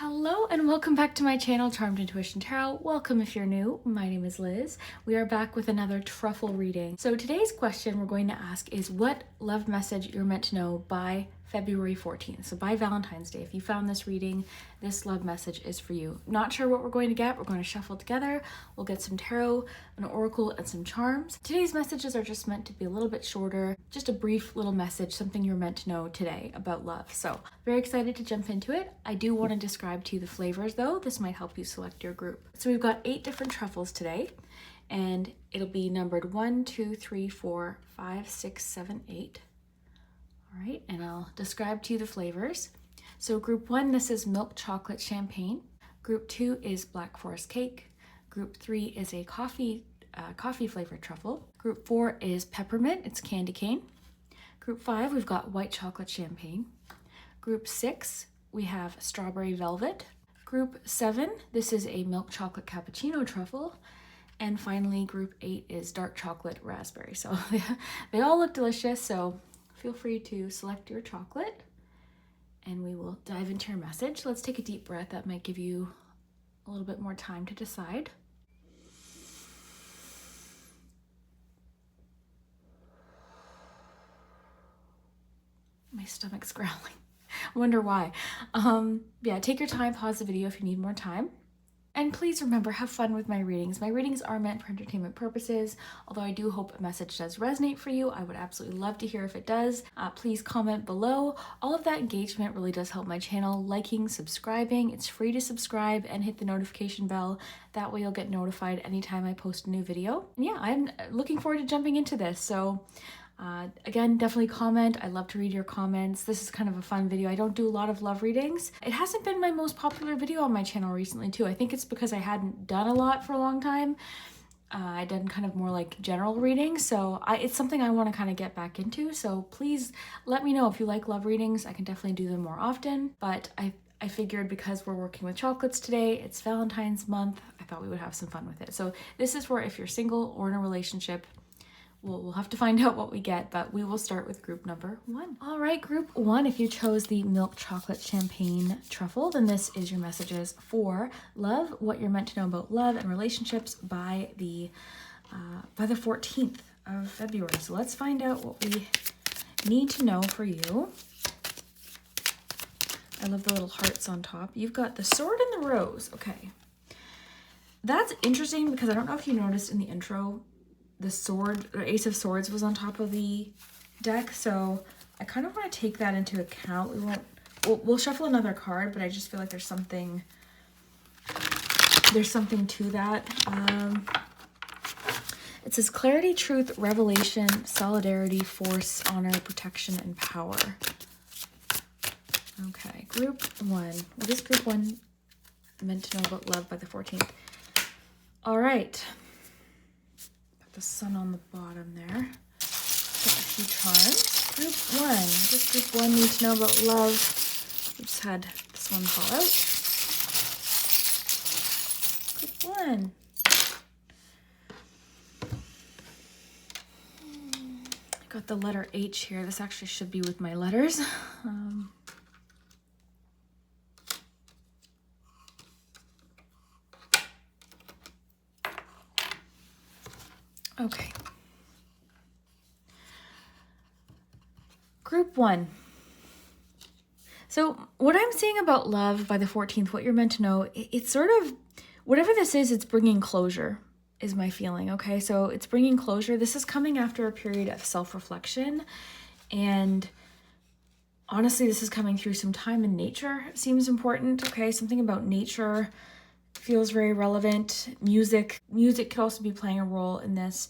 Hello and welcome back to my channel, Charmed Intuition Tarot. Welcome if you're new. My name is Liz. We are back with another truffle reading. So today's question we're going to ask is what love message you're meant to know by February 14th. So by Valentine's Day, if you found this reading, this love message is for you. Not sure what we're going to get. We're going to shuffle together. We'll get some tarot, an oracle, and some charms. Today's messages are just meant to be a little bit shorter, just a brief little message, something you're meant to know today about love. So very excited to jump into it. I do want to describe to you the flavors though. This might help you select your group. So we've got 8 different truffles today, and it'll be numbered 1, 2, 3, 4, 5, 6, 7, 8. All right, and I'll describe to you the flavors. So group 1, this is milk chocolate champagne. Group 2 is black forest cake. Group 3 is a coffee flavored truffle. Group 4 is peppermint, it's candy cane. Group 5, we've got white chocolate champagne. Group 6, we have strawberry velvet. Group 7, this is a milk chocolate cappuccino truffle. And finally, group 8 is dark chocolate raspberry. So they all look delicious, so feel free to select your chocolate and we will dive into your message. Let's take a deep breath. That might give you a little bit more time to decide. My stomach's growling. I wonder why. Yeah, take your time, pause the video if you need more time. And please remember, have fun with my readings. My readings are meant for entertainment purposes, although I do hope a message does resonate for you. I would absolutely love to hear if it does. Please comment below. All of that engagement really does help my channel. Liking, subscribing, it's free to subscribe, and hit the notification bell. That way you'll get notified anytime I post a new video. And yeah, I'm looking forward to jumping into this. So again, definitely comment. I love to read your comments. This is kind of a fun video. I don't do a lot of love readings. It hasn't been my most popular video on my channel recently too. I think it's because I hadn't done a lot for a long time. I done kind of more like general readings. So it's something I want to kind of get back into. So please let me know if you like love readings. I can definitely do them more often. But I figured because we're working with chocolates today, it's Valentine's month, I thought we would have some fun with it. So this is for if you're single or in a relationship. We'll have to find out what we get, but we will start with group number 1. All right, group 1, if you chose the milk chocolate champagne truffle, then this is your messages for love, what you're meant to know about love and relationships by the 14th of February. So let's find out what we need to know for you. I love the little hearts on top. You've got the sword and the rose. Okay. That's interesting because I don't know if you noticed in the intro, the sword, or Ace of Swords was on top of the deck, so I kind of want to take that into account. We'll shuffle another card, but I just feel like there's something to that. It says clarity, truth, revelation, solidarity, force, honor, protection, and power. Okay, group 1. What is group 1 meant to know about love by the 14th? All right. The sun on the bottom there. Got a few charms. Group 1. What does group 1 need to know about love? We just had this one fall out. Group 1. I got the letter H here. This actually should be with my letters. Okay. Group 1. So what I'm seeing about love by the 14th, what you're meant to know, it's sort of, whatever this is, it's bringing closure is my feeling, okay? So it's bringing closure. This is coming after a period of self-reflection, and honestly, this is coming through some time in nature. It seems important, okay? Something about nature feels very relevant. Music could also be playing a role in this.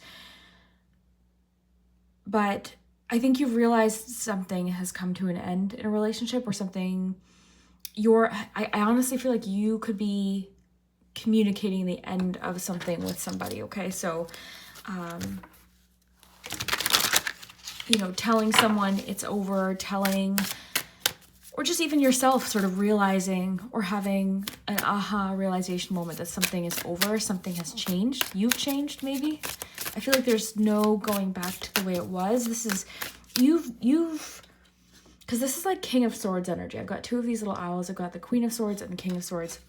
But I think you've realized something has come to an end in a relationship, or something I honestly feel like you could be communicating the end of something with somebody, okay? So, telling someone it's over, or just even yourself sort of realizing or having an aha realization moment that something is over, something has changed. You've changed, maybe. I feel like there's no going back to the way it was. This is, you've because this is like King of Swords energy. I've got two of these little owls. I've got the Queen of Swords and the King of Swords.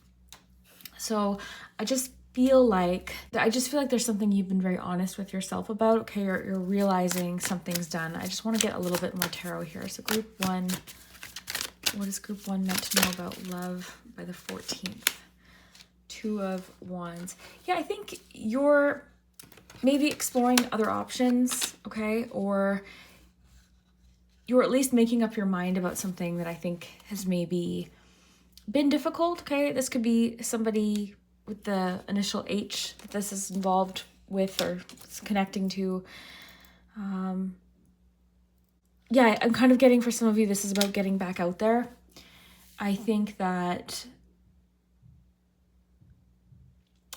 So I just feel like there's something you've been very honest with yourself about. Okay, you're realizing something's done. I just want to get a little bit more tarot here. So group 1, what is group 1 meant to know about love by the 14th? 2 of Wands. Yeah, I think you're maybe exploring other options, okay? Or you're at least making up your mind about something that I think has maybe been difficult, okay? This could be somebody with the initial H that this is involved with or it's connecting to. Yeah, I'm kind of getting, for some of you, this is about getting back out there. I think that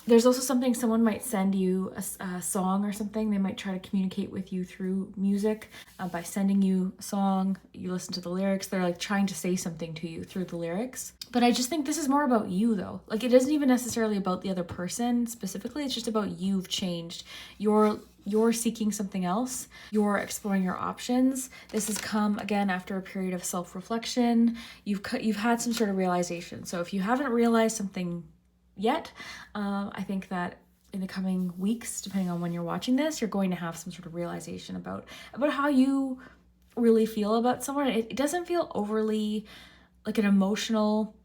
there's also something, someone might send you a song or something. They might try to communicate with you through music by sending you a song. You listen to the lyrics. They're like trying to say something to you through the lyrics. But I just think this is more about you though. Like it isn't even necessarily about the other person specifically. It's just about you've changed. You're seeking something else. You're exploring your options. This has come again after a period of self-reflection. You've had some sort of realization. So if you haven't realized something yet, I think that in the coming weeks, depending on when you're watching this, you're going to have some sort of realization about how you really feel about someone. It doesn't feel overly like an emotional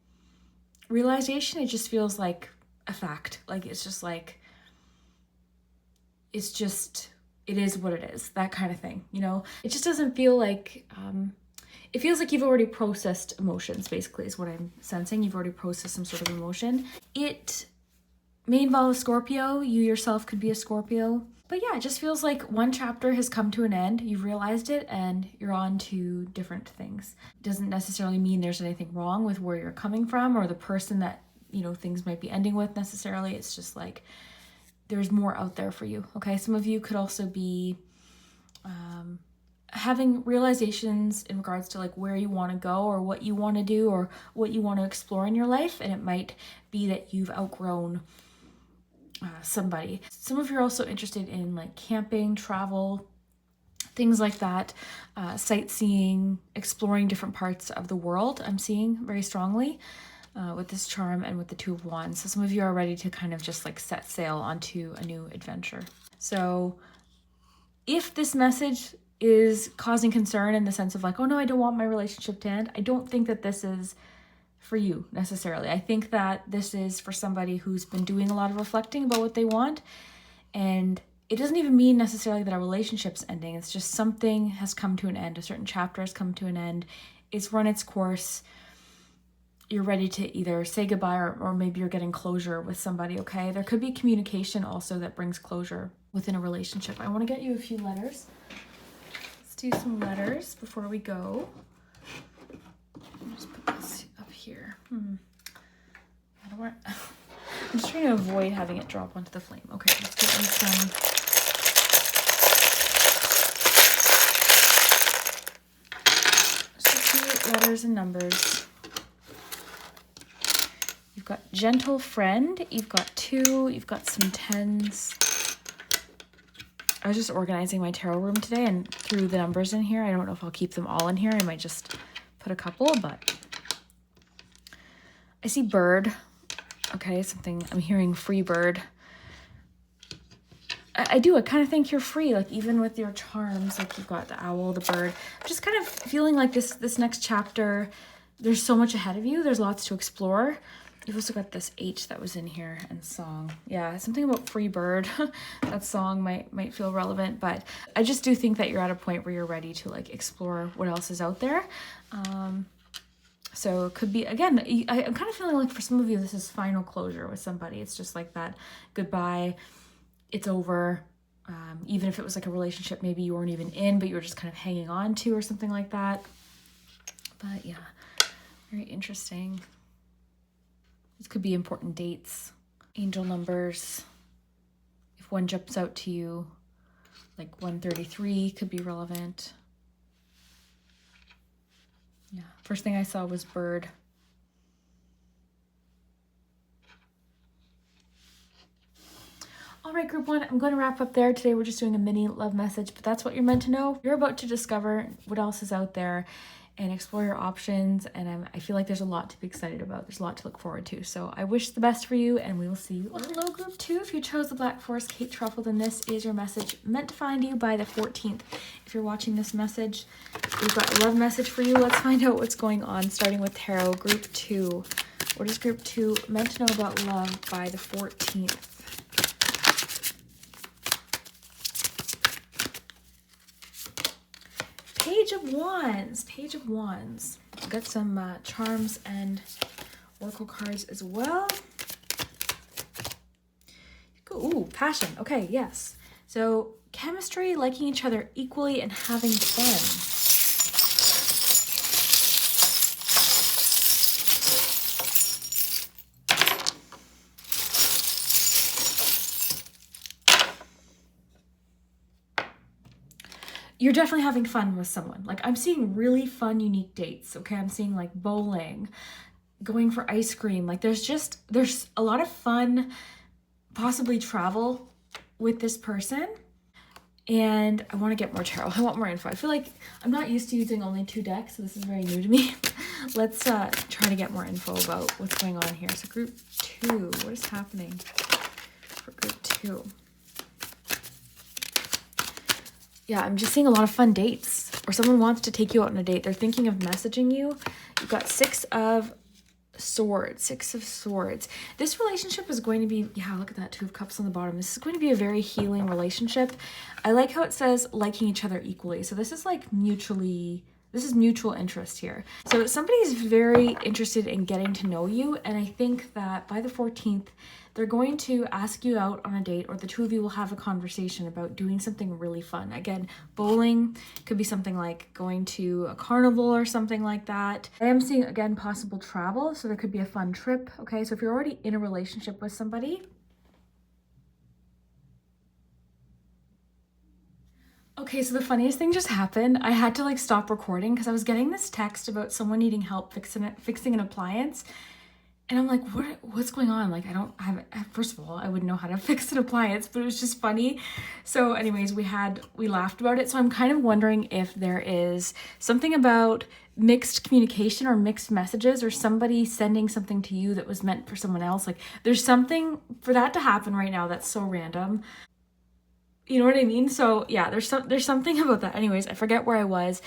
realization. It just feels like a fact. Like it's just like, it is what it is, that kind of thing, you know? It just doesn't feel like, it feels like you've already processed emotions, basically, is what I'm sensing. You've already processed some sort of emotion. It may involve a Scorpio. You yourself could be a Scorpio. But yeah, it just feels like one chapter has come to an end. You've realized it and you're on to different things. It doesn't necessarily mean there's anything wrong with where you're coming from or the person that, you know, things might be ending with necessarily. It's just like there's more out there for you, okay? Some of you could also be having realizations in regards to like where you want to go or what you want to do or what you want to explore in your life. And it might be that you've outgrown somebody. Some of you are also interested in like camping, travel, things like that, sightseeing, exploring different parts of the world. I'm seeing very strongly with this charm and with the 2 of Wands. So some of you are ready to kind of just like set sail onto a new adventure. So if this message is causing concern in the sense of like, oh no, I don't want my relationship to end, I don't think that this is for you necessarily. I think that this is for somebody who's been doing a lot of reflecting about what they want. And it doesn't even mean necessarily that a relationship's ending. It's just something has come to an end. A certain chapter has come to an end. It's run its course. You're ready to either say goodbye or maybe you're getting closure with somebody, okay? There could be communication also that brings closure within a relationship. I want to get you a few letters. Let's do some letters before we go. I'll just put this up here. I don't want... I'm just trying to avoid having it drop onto the flame. Okay, let's get you some... Just a few letters and numbers. You've got gentle friend. You've got 2. You've got some 10s. I was just organizing my tarot room today and threw the numbers in here. I don't know if I'll keep them all in here. I might just put a couple, but I see bird. Okay, something, I'm hearing free bird. I kind of think you're free, like even with your charms, like you've got the owl, the bird. I'm just kind of feeling like this next chapter, there's so much ahead of you. There's lots to explore. You've also got this H that was in here and song. Yeah, something about free bird. That song might feel relevant, but I just do think that you're at a point where you're ready to like explore what else is out there. So it could be, again, I'm kind of feeling like for some of you, this is final closure with somebody. It's just like that goodbye, it's over. Even if it was like a relationship, maybe you weren't even in, but you were just kind of hanging on to or something like that. But yeah, very interesting. This could be important dates, angel numbers. If one jumps out to you, like 133 could be relevant. Yeah, first thing I saw was bird. All right, group 1, I'm going to wrap up there. Today we're just doing a mini love message, but that's what you're meant to know. You're about to discover what else is out there. and explore your options. And I feel like there's a lot to be excited about. There's a lot to look forward to. So I wish the best for you, and we will see you. Well, hello, group 2. If you chose the Black Forest Kate Truffle, then this is your message meant to find you by the 14th. If you're watching this message, we've got a love message for you. Let's find out what's going on, starting with tarot. Group 2. What is group 2 meant to know about love by the 14th? Page of Wands. Page of Wands. Got some charms and oracle cards as well. Ooh, passion. Okay, yes. So chemistry, liking each other equally, and having fun. You're definitely having fun with someone. Like, I'm seeing really fun, unique dates, okay? I'm seeing like bowling, going for ice cream. Like, there's a lot of fun, possibly travel with this person. And I want to get more tarot. I want more info. I feel like I'm not used to using only 2 decks, so this is very new to me. Let's try to get more info about what's going on here. So group 2, what is happening for group 2? Yeah, I'm just seeing a lot of fun dates, or someone wants to take you out on a date. They're thinking of messaging you. You've got 6 of Swords. 6 of Swords. This relationship is going to be, yeah, look at that 2 of Cups on the bottom. This is going to be a very healing relationship. I like how it says liking each other equally. So this is like this is mutual interest here. So somebody's very interested in getting to know you, and I think that by the 14th, they're going to ask you out on a date, or the 2 of you will have a conversation about doing something really fun. Again, bowling could be something like going to a carnival or something like that. I am seeing, again, possible travel, so there could be a fun trip, okay? So if you're already in a relationship with somebody, okay, so the funniest thing just happened. I had to like stop recording because I was getting this text about someone needing help fixing an appliance. And I'm like, what's going on? Like, I don't have, first of all, I wouldn't know how to fix an appliance, but it was just funny. So anyways, we laughed about it. So I'm kind of wondering if there is something about mixed communication or mixed messages, or somebody sending something to you that was meant for someone else. Like, there's something for that to happen right now that's so random. You know what I mean? So yeah, there's something about that. Anyways, I forget where I was.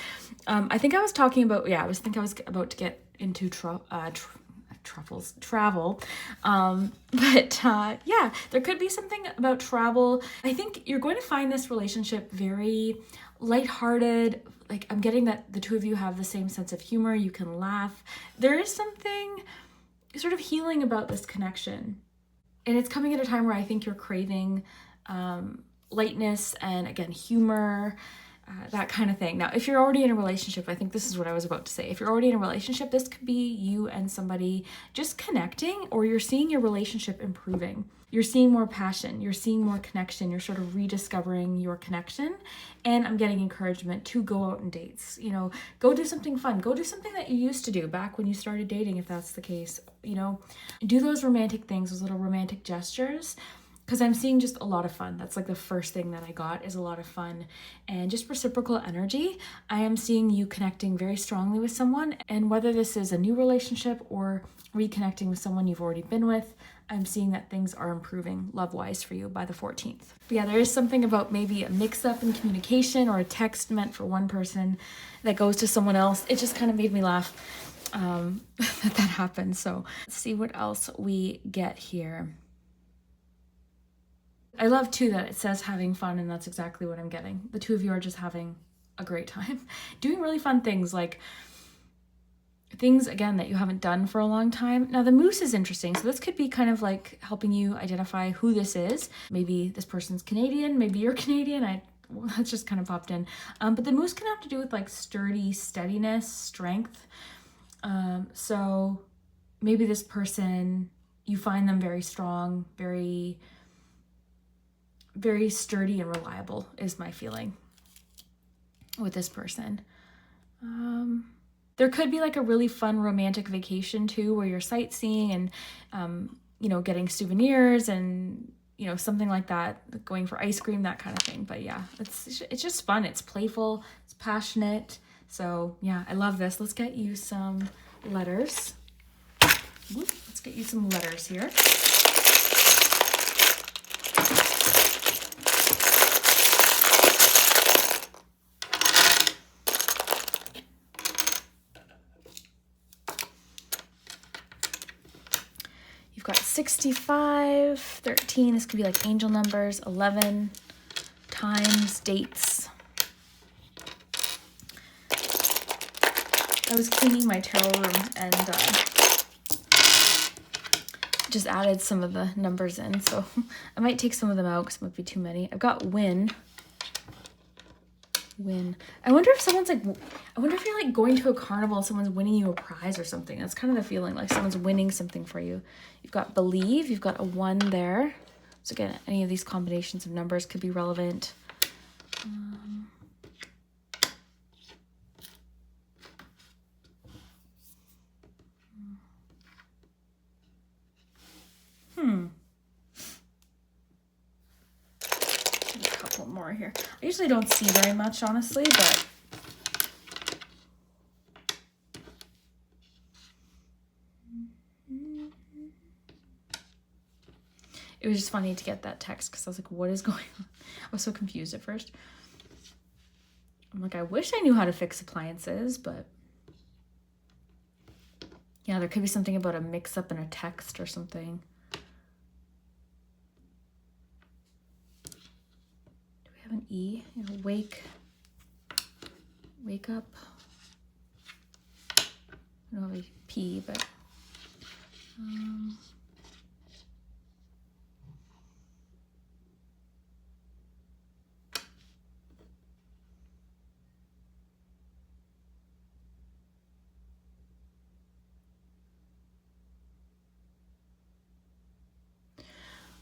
I think I was talking about, I was about to get into truffles travel, yeah, there could be something about travel. I think you're going to find this relationship very lighthearted. Like, I'm getting that the 2 of you have the same sense of humor. You can laugh. There is something sort of healing about this connection, and it's coming at a time where I think you're craving lightness and, again, humor, that kind of thing. Now, if you're already in a relationship, I think this is what I was about to say. If you're already in a relationship, this could be you and somebody just connecting, or you're seeing your relationship improving. You're seeing more passion. You're seeing more connection. You're sort of rediscovering your connection. And I'm getting encouragement to go out on dates. You know, go do something fun. Go do something that you used to do back when you started dating, if that's the case. You know, do those romantic things, those little romantic gestures. Because I'm seeing just a lot of fun. That's like the first thing that I got, is a lot of fun and just reciprocal energy. I am seeing you connecting very strongly with someone, and whether this is a new relationship or reconnecting with someone you've already been with, I'm seeing that things are improving love-wise for you by the 14th. But yeah, there is something about maybe a mix-up in communication, or a text meant for one person that goes to someone else. It just kind of made me laugh that happened. So let's see what else we get here. I love too that it says having fun, and that's exactly what I'm getting. The 2 of you are just having a great time, doing really fun things, like things, again, that you haven't done for a long time. Now, the moose is interesting. So this could be kind of like helping you identify who this is. Maybe this person's Canadian, maybe you're Canadian. That's just kind of popped in. But the moose can have to do with like sturdy steadiness, strength. So maybe this person, you find them very strong, very sturdy and reliable, is my feeling with this person. There could be like a really fun romantic vacation too, where you're sightseeing and, you know, getting souvenirs and, you know, something like that, going for ice cream, that kind of thing. But yeah, it's just fun. It's playful, it's passionate, So yeah, I love this. Let's get you some letters. Let's get you some letters here. You've got 65, 13. This could be like angel numbers, 11, times, dates. I was cleaning my tarot room and just added some of the numbers in, so I might take some of them out because it might be too many. I've got win. I wonder if someone's like, I wonder if you're like going to a carnival and someone's winning you a prize or something. That's kind of the feeling, like someone's winning something for you. You've got believe, you've got a 1 there. So again, any of these combinations of numbers could be relevant. A couple more here. I usually don't see very much, honestly, but it was just funny to get that text because I was like, what is going on? I was so confused at first. I'm like, I wish I knew how to fix appliances, but yeah, there could be something about a mix-up in a text or something. Do we have an E? You know, wake up. I don't have a P, but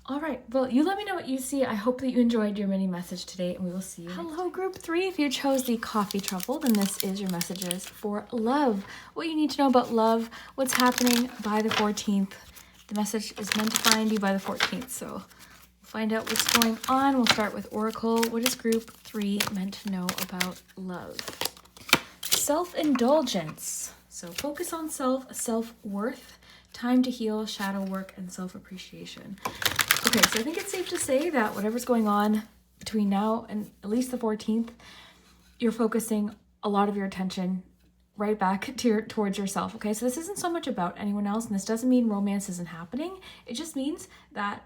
all right, well, you let me know what you see. I hope that you enjoyed your mini message today, and we will see you. Hello, group 3. If you chose the coffee truffle, then this is your messages for love. What you need to know about love, what's happening by the 14th. The message is meant to find you by the 14th, so we'll find out what's going on. We'll start with Oracle. What is group 3 meant to know about love? Self-indulgence. So focus on self-worth, time to heal, shadow work, and self-appreciation. Okay, so I think it's safe to say that whatever's going on between now and at least the 14th, you're focusing a lot of your attention right back to towards yourself, okay? So this isn't so much about anyone else, and this doesn't mean romance isn't happening. It just means that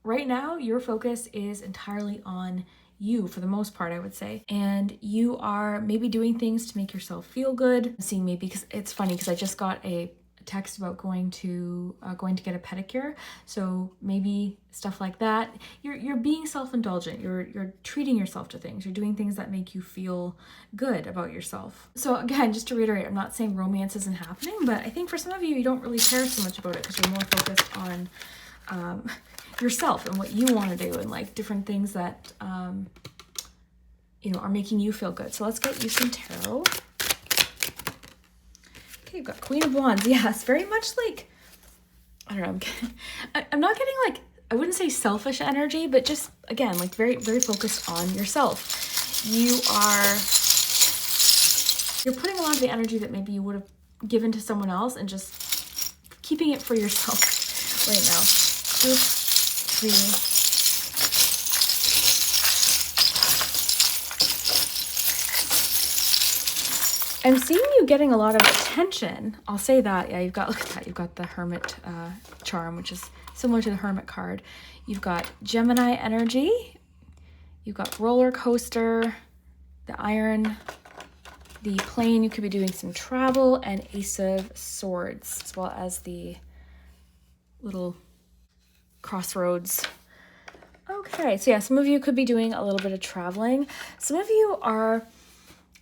right now your focus is entirely on you for the most part, I would say. And you are maybe doing things to make yourself feel good. I'm seeing maybe, because it's funny because I just got a text about going to get a pedicure, so maybe stuff like that. You're being self-indulgent. You're treating yourself to things. You're doing things that make you feel good about yourself. So again, just to reiterate, I'm not saying romance isn't happening, but I think for some of you, you don't really care so much about it because you're more focused on yourself and what you want to do and like different things that you know, are making you feel good. So let's get you some tarot. Okay, you've got Queen of Wands. Yes, very much like, I don't know, I'm not getting like, I wouldn't say selfish energy, but just, again, like very, very focused on yourself. You're putting a lot of the energy that maybe you would have given to someone else and just keeping it for yourself right now. Group 3. I'm seeing you getting a lot of attention. I'll say that. Yeah, you've got, look at that. You've got the Hermit charm, which is similar to the Hermit card. You've got Gemini energy. You've got roller coaster, the iron, the plane. You could be doing some travel, and Ace of Swords, as well as the little crossroads. Okay, so yeah, some of you could be doing a little bit of traveling. Some of you are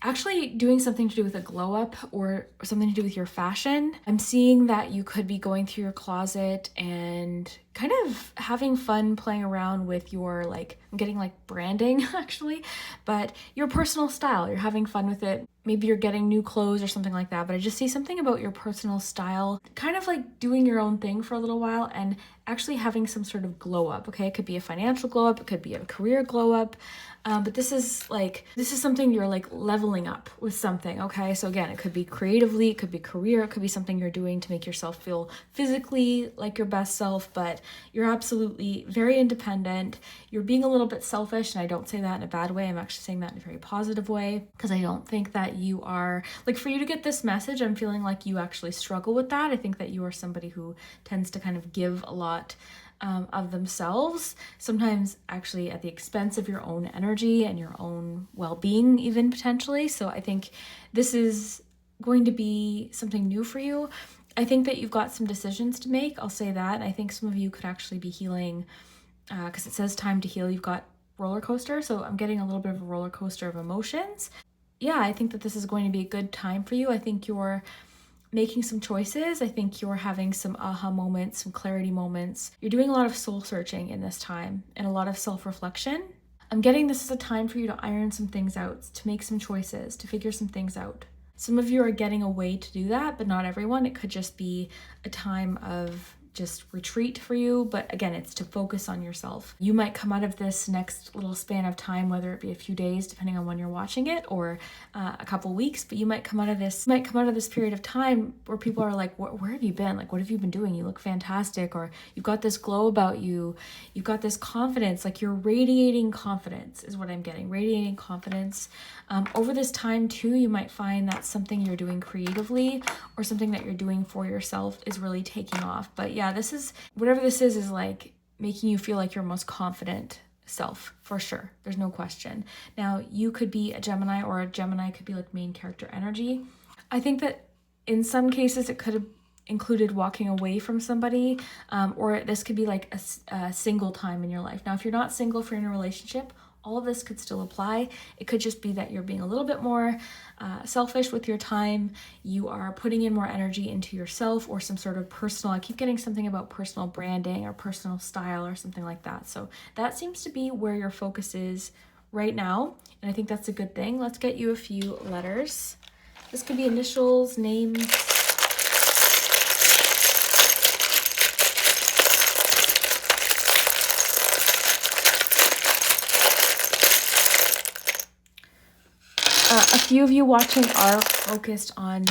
actually doing something to do with a glow up or something to do with your fashion. I'm seeing that you could be going through your closet and kind of having fun playing around with your, like, I'm getting like branding actually, but your personal style. You're having fun with it. maybe you're getting new clothes or something like that, but I just see something about your personal style, kind of like doing your own thing for a little while and actually having some sort of glow up, okay? It could be a financial glow up, it could be a career glow up, but this is something you're like leveling up with something, okay? So again, it could be creatively, it could be career, it could be something you're doing to make yourself feel physically like your best self, but you're absolutely very independent. You're being a little bit selfish, and I don't say that in a bad way. I'm actually saying that in a very positive way, because I don't think that you are, like, for you to get this message, I'm feeling like you actually struggle with that. I think that you are somebody who tends to kind of give a lot of themselves, sometimes actually at the expense of your own energy and your own well-being even potentially. So I think this is going to be something new for you. I think that you've got some decisions to make. I'll say that. I think some of you could actually be healing, because it says time to heal. You've got roller coaster. So I'm getting a little bit of a roller coaster of emotions. Yeah, I think that this is going to be a good time for you. I think you're making some choices. I think you're having some aha moments, some clarity moments. You're doing a lot of soul searching in this time and a lot of self-reflection. I'm getting this as a time for you to iron some things out, to make some choices, to figure some things out. Some of you are getting a way to do that, but not everyone. It could just be a time of just retreat for you, but again, it's to focus on yourself. You might come out of this next little span of time, whether it be a few days depending on when you're watching it, or a couple weeks, but you might come out of this period of time where people are like, where have you been? Like, what have you been doing? You look fantastic, or you've got this glow about you, you've got this confidence, like you're radiating confidence is what I'm getting, radiating confidence. Over this time too, you might find that something you're doing creatively or something that you're doing for yourself is really taking off. But yeah, this is, whatever this is like making you feel like your most confident self, for sure. There's no question. Now, you could be a Gemini, or a Gemini could be like main character energy. I think that in some cases it could have included walking away from somebody, or this could be like a single time in your life. Now, if you're not single, if you're in a relationship, all of this could still apply. It could just be that you're being a little bit more selfish with your time. You are putting in more energy into yourself or some sort of personal, I keep getting something about personal branding or personal style or something like that. So that seems to be where your focus is right now. And I think that's a good thing. Let's get you a few letters. This could be initials, names. A few of you watching are focused on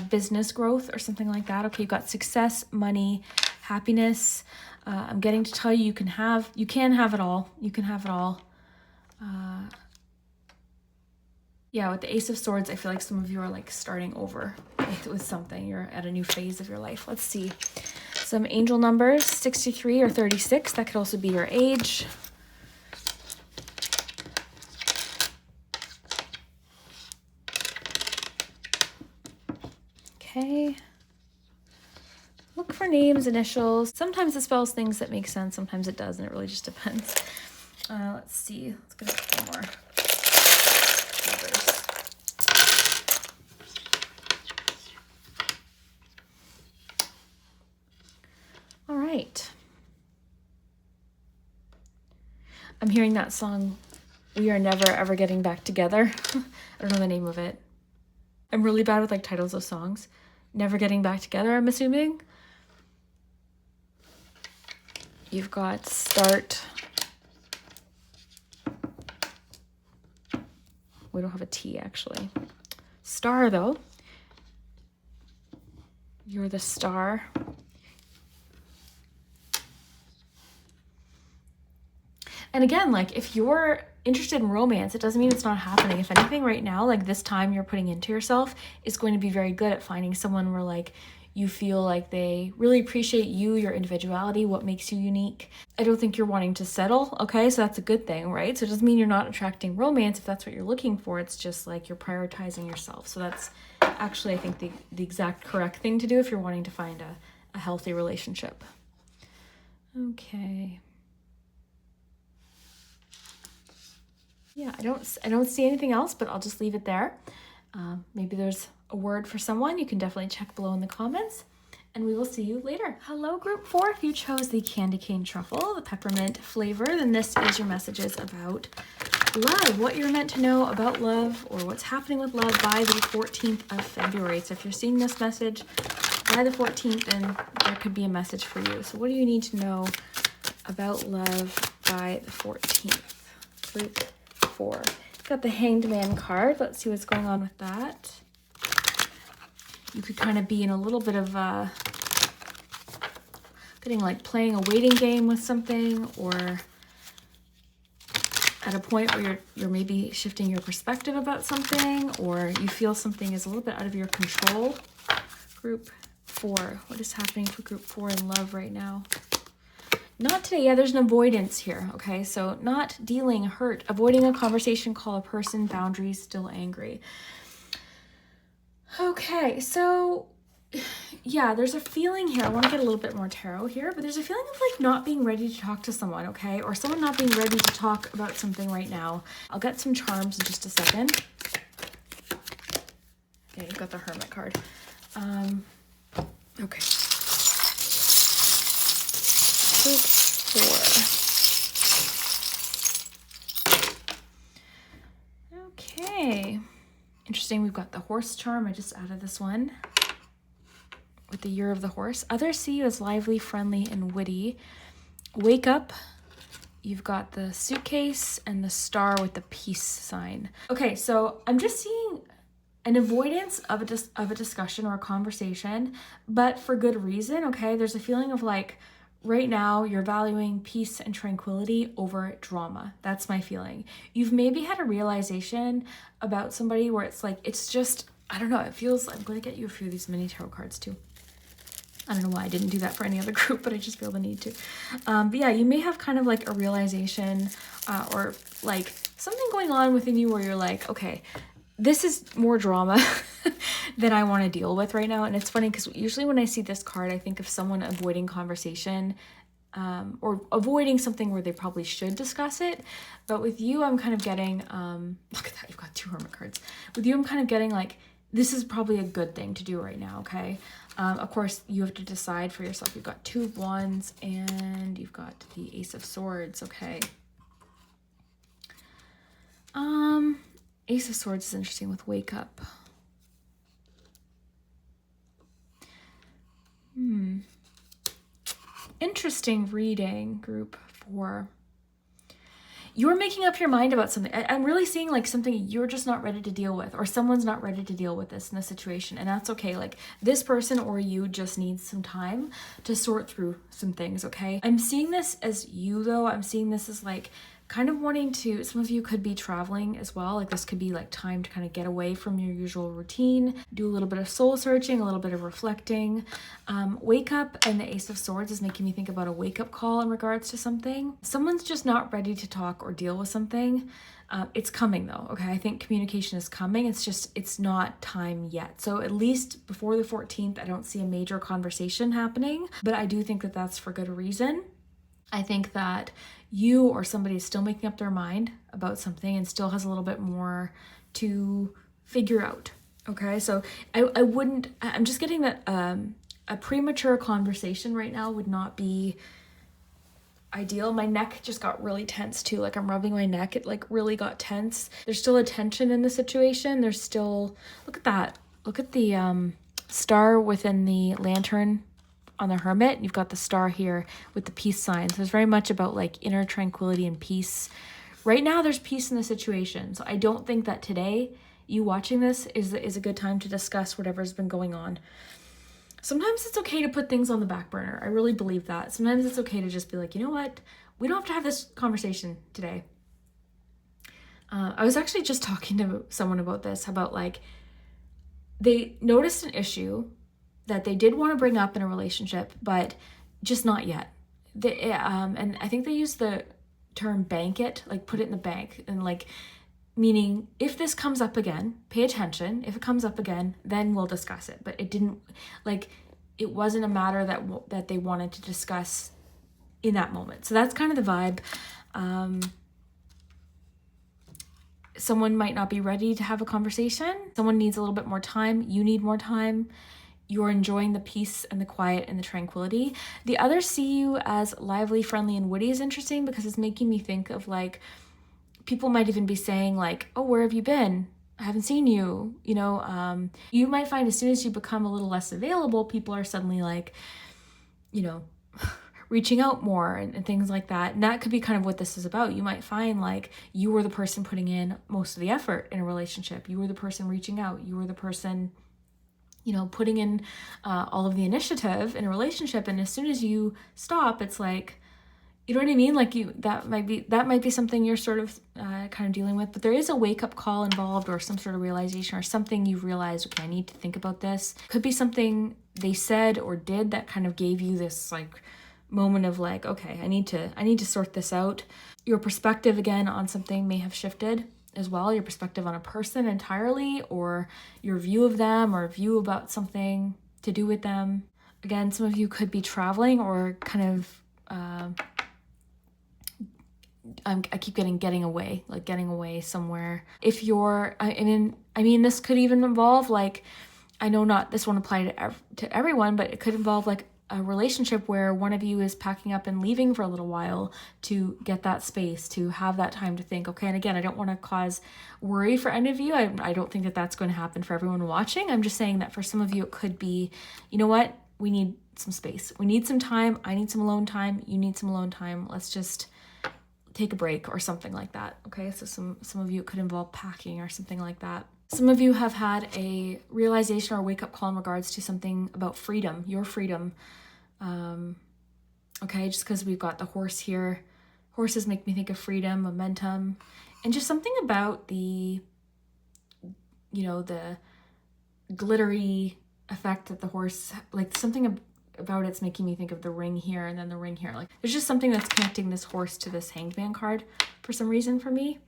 business growth or something like that. Okay, you've got success, money, happiness. I'm getting to tell you, you can have it all. You can have it all. Yeah, with the Ace of Swords, I feel like some of you are like starting over with something. You're at a new phase of your life. Let's see. Some angel numbers, 63 or 36. That could also be your age. Okay. Look for names, initials. Sometimes it spells things that make sense. Sometimes it doesn't. It really just depends. Let's see. Let's get a couple more numbers. All right. I'm hearing that song, We Are Never Ever Getting Back Together. I don't know the name of it. I'm really bad with like titles of songs. Never Getting Back Together, I'm assuming. You've got start. We don't have a T actually. Star though. You're the star. And again, like if you're interested in romance, it doesn't mean it's not happening. If anything right now, like this time you're putting into yourself is going to be very good at finding someone where like you feel like they really appreciate you, your individuality, what makes you unique. I don't think you're wanting to settle, okay? So that's a good thing, right? So it doesn't mean you're not attracting romance if that's what you're looking for. It's just like you're prioritizing yourself. So that's actually, I think, the exact correct thing to do if you're wanting to find a healthy relationship. Okay. Yeah, I don't see anything else, but I'll just leave it there. Maybe there's a word for someone. You can definitely check below in the comments, and we will see you later. Hello, group 4. If you chose the candy cane truffle, the peppermint flavor, then this is your messages about love, what you're meant to know about love or what's happening with love by the 14th of February. So if you're seeing this message by the 14th, then there could be a message for you. So what do you need to know about love by the 14th? Group 4. Got the Hanged Man card. Let's see what's going on with that. You could kind of be in a little bit of getting like playing a waiting game with something, or at a point where you're maybe shifting your perspective about something, or you feel something is a little bit out of your control. Group 4. What is happening for group 4 in love right now? Not today. Yeah, there's an avoidance here. Okay, so not dealing, hurt, avoiding a conversation, call a person, boundaries, still angry. Okay, so yeah, there's a feeling here. I want to get a little bit more tarot here, but there's a feeling of like not being ready to talk to someone, okay? Or someone not being ready to talk about something right now. I'll get some charms in just a second. Okay, you've got the Hermit card. Okay. Group 4. Okay. Interesting, we've got the horse charm. I just added this one with the year of the horse. Others see you as lively, friendly, and witty. Wake up. You've got the suitcase and the star with the peace sign. Okay, so I'm just seeing an avoidance of a discussion or a conversation, but for good reason, okay? There's a feeling of like, right now, you're valuing peace and tranquility over drama. That's my feeling. You've maybe had a realization about somebody where it's like, it's just, I don't know, it feels, I'm going to get you a few of these mini tarot cards too. I don't know why I didn't do that for any other group, but I just feel the need to. But yeah, you may have kind of like a realization or like something going on within you where you're like, okay, this is more drama than I want to deal with right now. And it's funny because usually when I see this card, I think of someone avoiding conversation or avoiding something where they probably should discuss it. But with you, I'm kind of getting, look at that, you've got 2 Hermit cards. With you, I'm kind of getting like, this is probably a good thing to do right now, okay? Of course, you have to decide for yourself. You've got 2 of Wands and you've got the Ace of Swords, okay? Ace of Swords is interesting with wake up. Interesting reading, group 4. You're making up your mind about something. I'm really seeing like something you're just not ready to deal with, or someone's not ready to deal with this in a situation, and that's okay. Like this person or you just needs some time to sort through some things, okay? I'm seeing this as you though. I'm seeing this as like kind of wanting to, some of you could be traveling as well. Like this could be like time to kind of get away from your usual routine, do a little bit of soul searching, a little bit of reflecting. Wake up and the Ace of Swords is making me think about a wake up call in regards to something. Someone's just not ready to talk or deal with something. It's coming though, okay? I think communication is coming. It's just, it's not time yet. So at least before the 14th, I don't see a major conversation happening, but I do think that that's for good reason. I think that you or somebody is still making up their mind about something and still has a little bit more to figure out. Okay, so I'm just getting that a premature conversation right now would not be ideal. My neck just got really tense too. Like I'm rubbing my neck. It like really got tense. There's still a tension in the situation. There's still, look at that. Look at the star within the lantern on the Hermit. You've got the star here with the peace sign. So it's very much about like inner tranquility and peace. Right now there's peace in the situation. So I don't think that today, you watching this is a good time to discuss whatever's been going on. Sometimes it's okay to put things on the back burner. I really believe that. Sometimes it's okay to just be like, you know what? We don't have to have this conversation today. I was actually just talking to someone about this, about like, they noticed an issue that they did want to bring up in a relationship, but just not yet. And I think they use the term bank it, like put it in the bank, and like, meaning if this comes up again, pay attention. If it comes up again, then we'll discuss it. But it didn't, like, it wasn't a matter that they wanted to discuss in that moment. So that's kind of the vibe. Someone might not be ready to have a conversation. Someone needs a little bit more time. You need more time. You're enjoying the peace and the quiet and the tranquility. The others see you as lively, friendly, and witty is interesting because it's making me think of like people might even be saying like, oh, where have you been? I haven't seen you. You know, you might find as soon as you become a little less available, people are suddenly like, you know, reaching out more and things like that. And that could be kind of what this is about. You might find like you were the person putting in most of the effort in a relationship. You were the person reaching out. You were the person, you know, putting in all of the initiative in a relationship. And as soon as you stop, it's like, you know what I mean? Like that might be something you're sort of kind of dealing with, but there is a wake-up call involved, or some sort of realization, or something you've realized, okay, I need to think about this. Could be something they said or did that kind of gave you this like moment of like, okay, I need to sort this out. Your perspective again on something may have shifted as well, your perspective on a person entirely, or your view of them, or view about something to do with them. Again, some of you could be traveling or kind of I keep getting away somewhere. If you're, I mean, this could even involve like, I know not this won't apply to everyone, but it could involve like a relationship where one of you is packing up and leaving for a little while to get that space, to have that time to think. Okay, and again, I don't want to cause worry for any of you. I don't think that that's going to happen for everyone watching. I'm just saying that for some of you, it could be, you know what, we need some space. We need some time. I need some alone time. You need some alone time. Let's just take a break or something like that. Okay, so some of you, it could involve packing or something like that. Some of you have had a realization or a wake-up call in regards to something about freedom, your freedom. Okay, just because we've got the horse here. Horses make me think of freedom, momentum, and just something about the, you know, the glittery effect that the horse, like something about it's making me think of the ring here and then the ring here. Like there's just something that's connecting this horse to this Hanged Man card for some reason for me.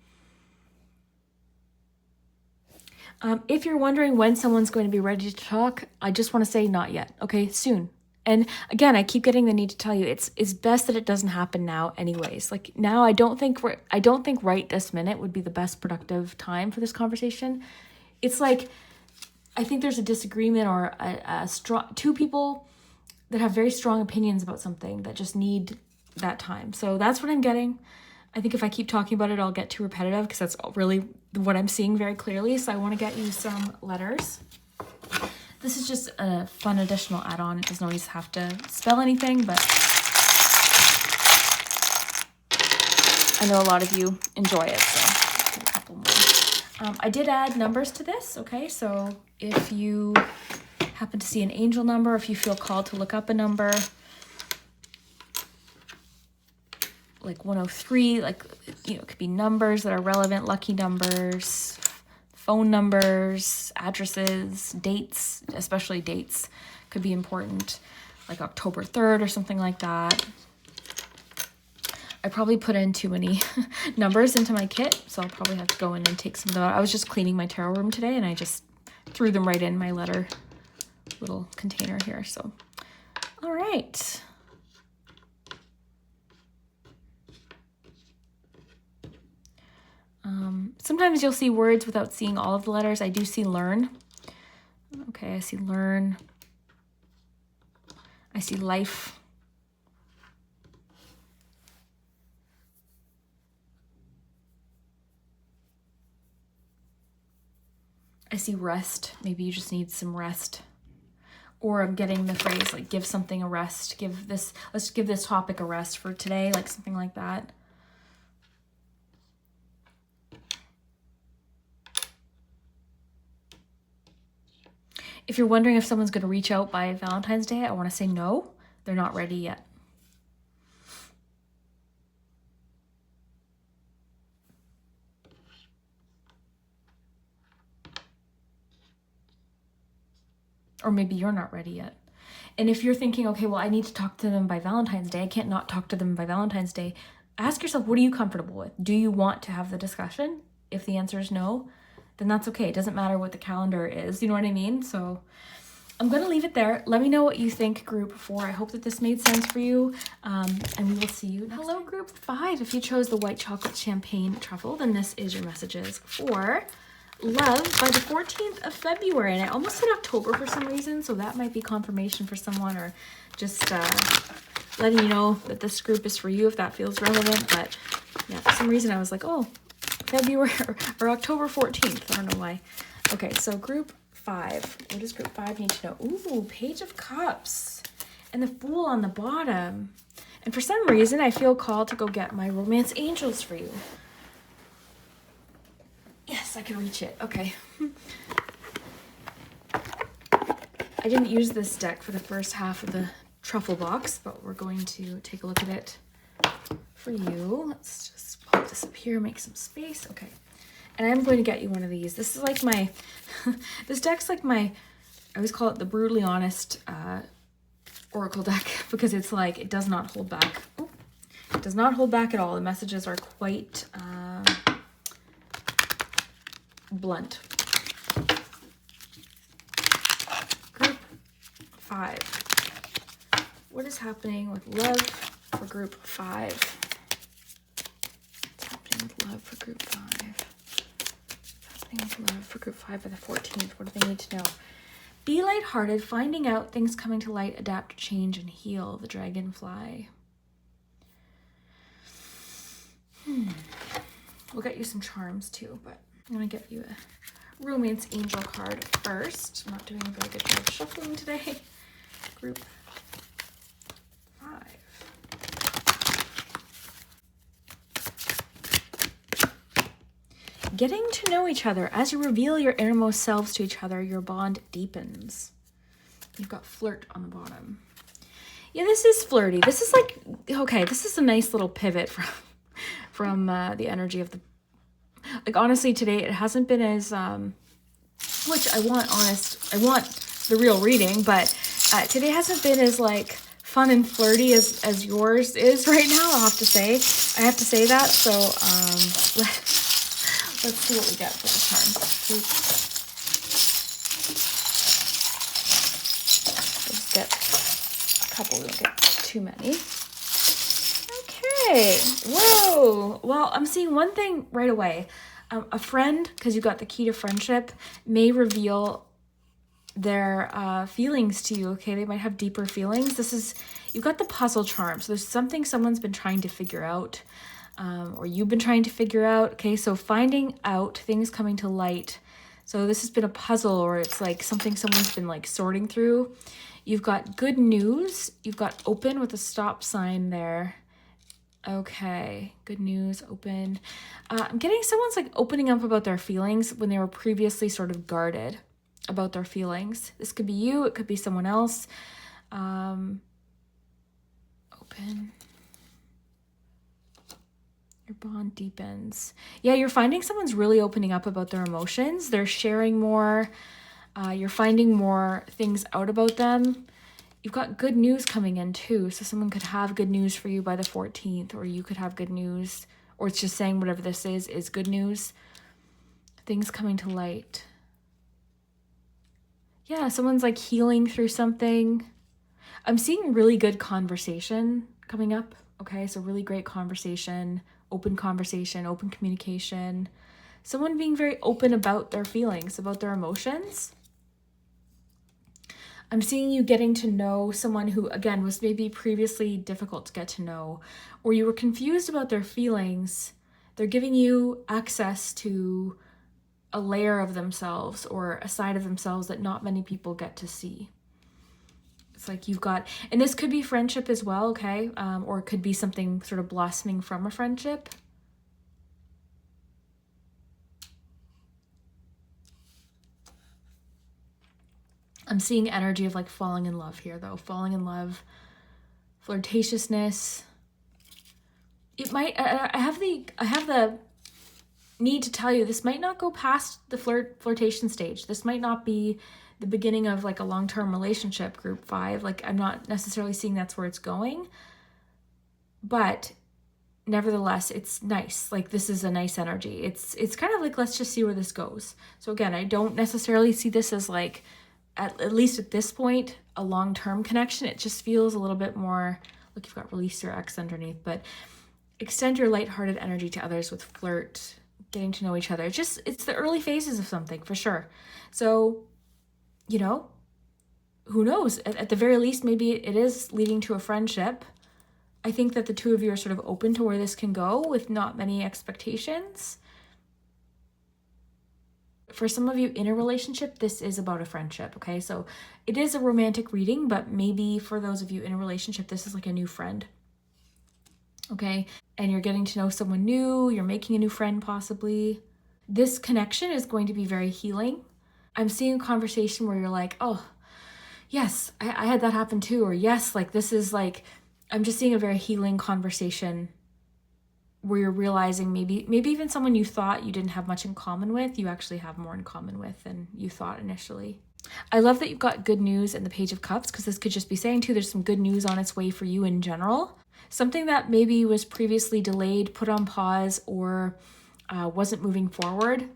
If you're wondering when someone's going to be ready to talk, I just want to say not yet. Okay, soon. And again, I keep getting the need to tell you it's best that it doesn't happen now anyways. Like now, I don't think right this minute would be the best productive time for this conversation. It's like, I think there's a disagreement or a strong, two people that have very strong opinions about something that just need that time. So that's what I'm getting. I think if I keep talking about it, I'll get too repetitive because that's really what I'm seeing very clearly. So I want to get you some letters. This is just a fun additional add-on. It doesn't always have to spell anything, but I know a lot of you enjoy it. So a couple more. I did add numbers to this. Okay, so if you happen to see an angel number, if you feel called to look up a number, like 103, like, you know, it could be numbers that are relevant, lucky numbers, phone numbers, addresses, dates, especially dates could be important, like October 3rd or something like that. I probably put in too many numbers into my kit, so I'll probably have to go in and take some of them out. I was just cleaning my tarot room today and I just threw them right in my letter little container here. So, all right. Sometimes you'll see words without seeing all of the letters. I do see learn. Okay, I see learn. I see life. I see rest. Maybe you just need some rest. Or I'm getting the phrase like give something a rest. Let's give this topic a rest for today, like something like that. If you're wondering if someone's going to reach out by Valentine's Day, I want to say no, they're not ready yet. Or maybe you're not ready yet. And if you're thinking, okay, well, I need to talk to them by Valentine's Day, I can't not talk to them by Valentine's Day, ask yourself, what are you comfortable with? Do you want to have the discussion? If the answer is no, then that's okay. It doesn't matter what the calendar is. You know what I mean? So I'm going to leave it there. Let me know what you think, group 4. I hope that this made sense for you. And we will see you next time. Group 5. If you chose the white chocolate champagne truffle, then this is your messages for love by the 14th of February. And I almost said October for some reason, so that might be confirmation for someone, or just letting you know that this group is for you if that feels relevant. But yeah, for some reason I was like, oh, February or October 14th. I don't know why. Okay, so group 5. What does group 5 need to know? Ooh, Page of Cups. And the Fool on the bottom. And for some reason, I feel called to go get my romance angels for you. Yes, I can reach it. Okay. I didn't use this deck for the first half of the truffle box, but we're going to take a look at it for you. Let's just pop this up here, make some space. Okay. And I'm going to get you one of these. This is like my, this deck's like my, I always call it the brutally honest oracle deck, because it's like, it does not hold back. Oh, it does not hold back at all. The messages are quite blunt. Group 5. What is happening with love for group 5? What's happening with love for group 5? What's happening with love for group 5 by the 14th? What do they need to know? Be lighthearted, finding out, things coming to light, adapt, change, and heal. The dragonfly. We'll get you some charms too, but I'm going to get you a romance angel card first. I'm not doing a very good job shuffling today. Group 5. Getting to know each other. As you reveal your innermost selves to each other, your bond deepens. You've got flirt on the bottom. Yeah, this is flirty. This is like, okay, this is a nice little pivot from the energy of the, like, honestly, today it hasn't been as, which I want the real reading, but today hasn't been as, like, fun and flirty as yours is right now, I have to say that, so, let's see what we get for the charms. Let's get a couple, we don't get too many. Okay, whoa. Well, I'm seeing one thing right away. A friend, because you got the key to friendship, may reveal their feelings to you, okay? They might have deeper feelings. You've got the puzzle charm. So there's something someone's been trying to figure out, or you've been trying to figure out, okay? So finding out, things coming to light. So this has been a puzzle, or it's like something someone's been like sorting through. You've got good news. You've got open with a stop sign there. Okay, good news, open. I'm getting someone's like opening up about their feelings when they were previously sort of guarded about their feelings. This could be you, it could be someone else. Open. Your bond deepens. Yeah, you're finding someone's really opening up about their emotions. They're sharing more. You're finding more things out about them. You've got good news coming in too. So someone could have good news for you by the 14th, or you could have good news, or it's just saying whatever this is good news. Things coming to light. Yeah, someone's like healing through something. I'm seeing really good conversation coming up. Okay, so really great conversation, open communication. Someone being very open about their feelings, about their emotions. I'm seeing you getting to know someone who, again, was maybe previously difficult to get to know, or you were confused about their feelings. They're giving you access to a layer of themselves or a side of themselves that not many people get to see. It's like you've got, and this could be friendship as well, okay? Or it could be something sort of blossoming from a friendship. I'm seeing energy of like falling in love here though. Falling in love, flirtatiousness. It might, I have the need to tell you, this might not go past the flirtation stage. This might not be the beginning of like a long-term relationship, group 5. Like, I'm not necessarily seeing that's where it's going, but nevertheless, it's nice. Like, this is a nice energy. It's kind of like, let's just see where this goes. So again, I don't necessarily see this as like, at least at this point, a long-term connection. It just feels a little bit more, look, you've got release your ex underneath, but extend your lighthearted energy to others with flirt, getting to know each other. It's the early phases of something for sure. So, you know, who knows? At the very least, maybe it is leading to a friendship. I think that the two of you are sort of open to where this can go with not many expectations. for some of you in a relationship, this is about a friendship, okay? So it is a romantic reading, but maybe for those of you in a relationship, this is like a new friend, okay? And you're getting to know someone new, you're making a new friend possibly. This connection is going to be very healing. I'm seeing a conversation where you're like, oh, yes, I had that happen too. Or yes, like this is like, I'm just seeing a very healing conversation where you're realizing maybe even someone you thought you didn't have much in common with, you actually have more in common with than you thought initially. I love that you've got good news in the Page of Cups, because this could just be saying too, there's some good news on its way for you in general. Something that maybe was previously delayed, put on pause, or wasn't moving forward,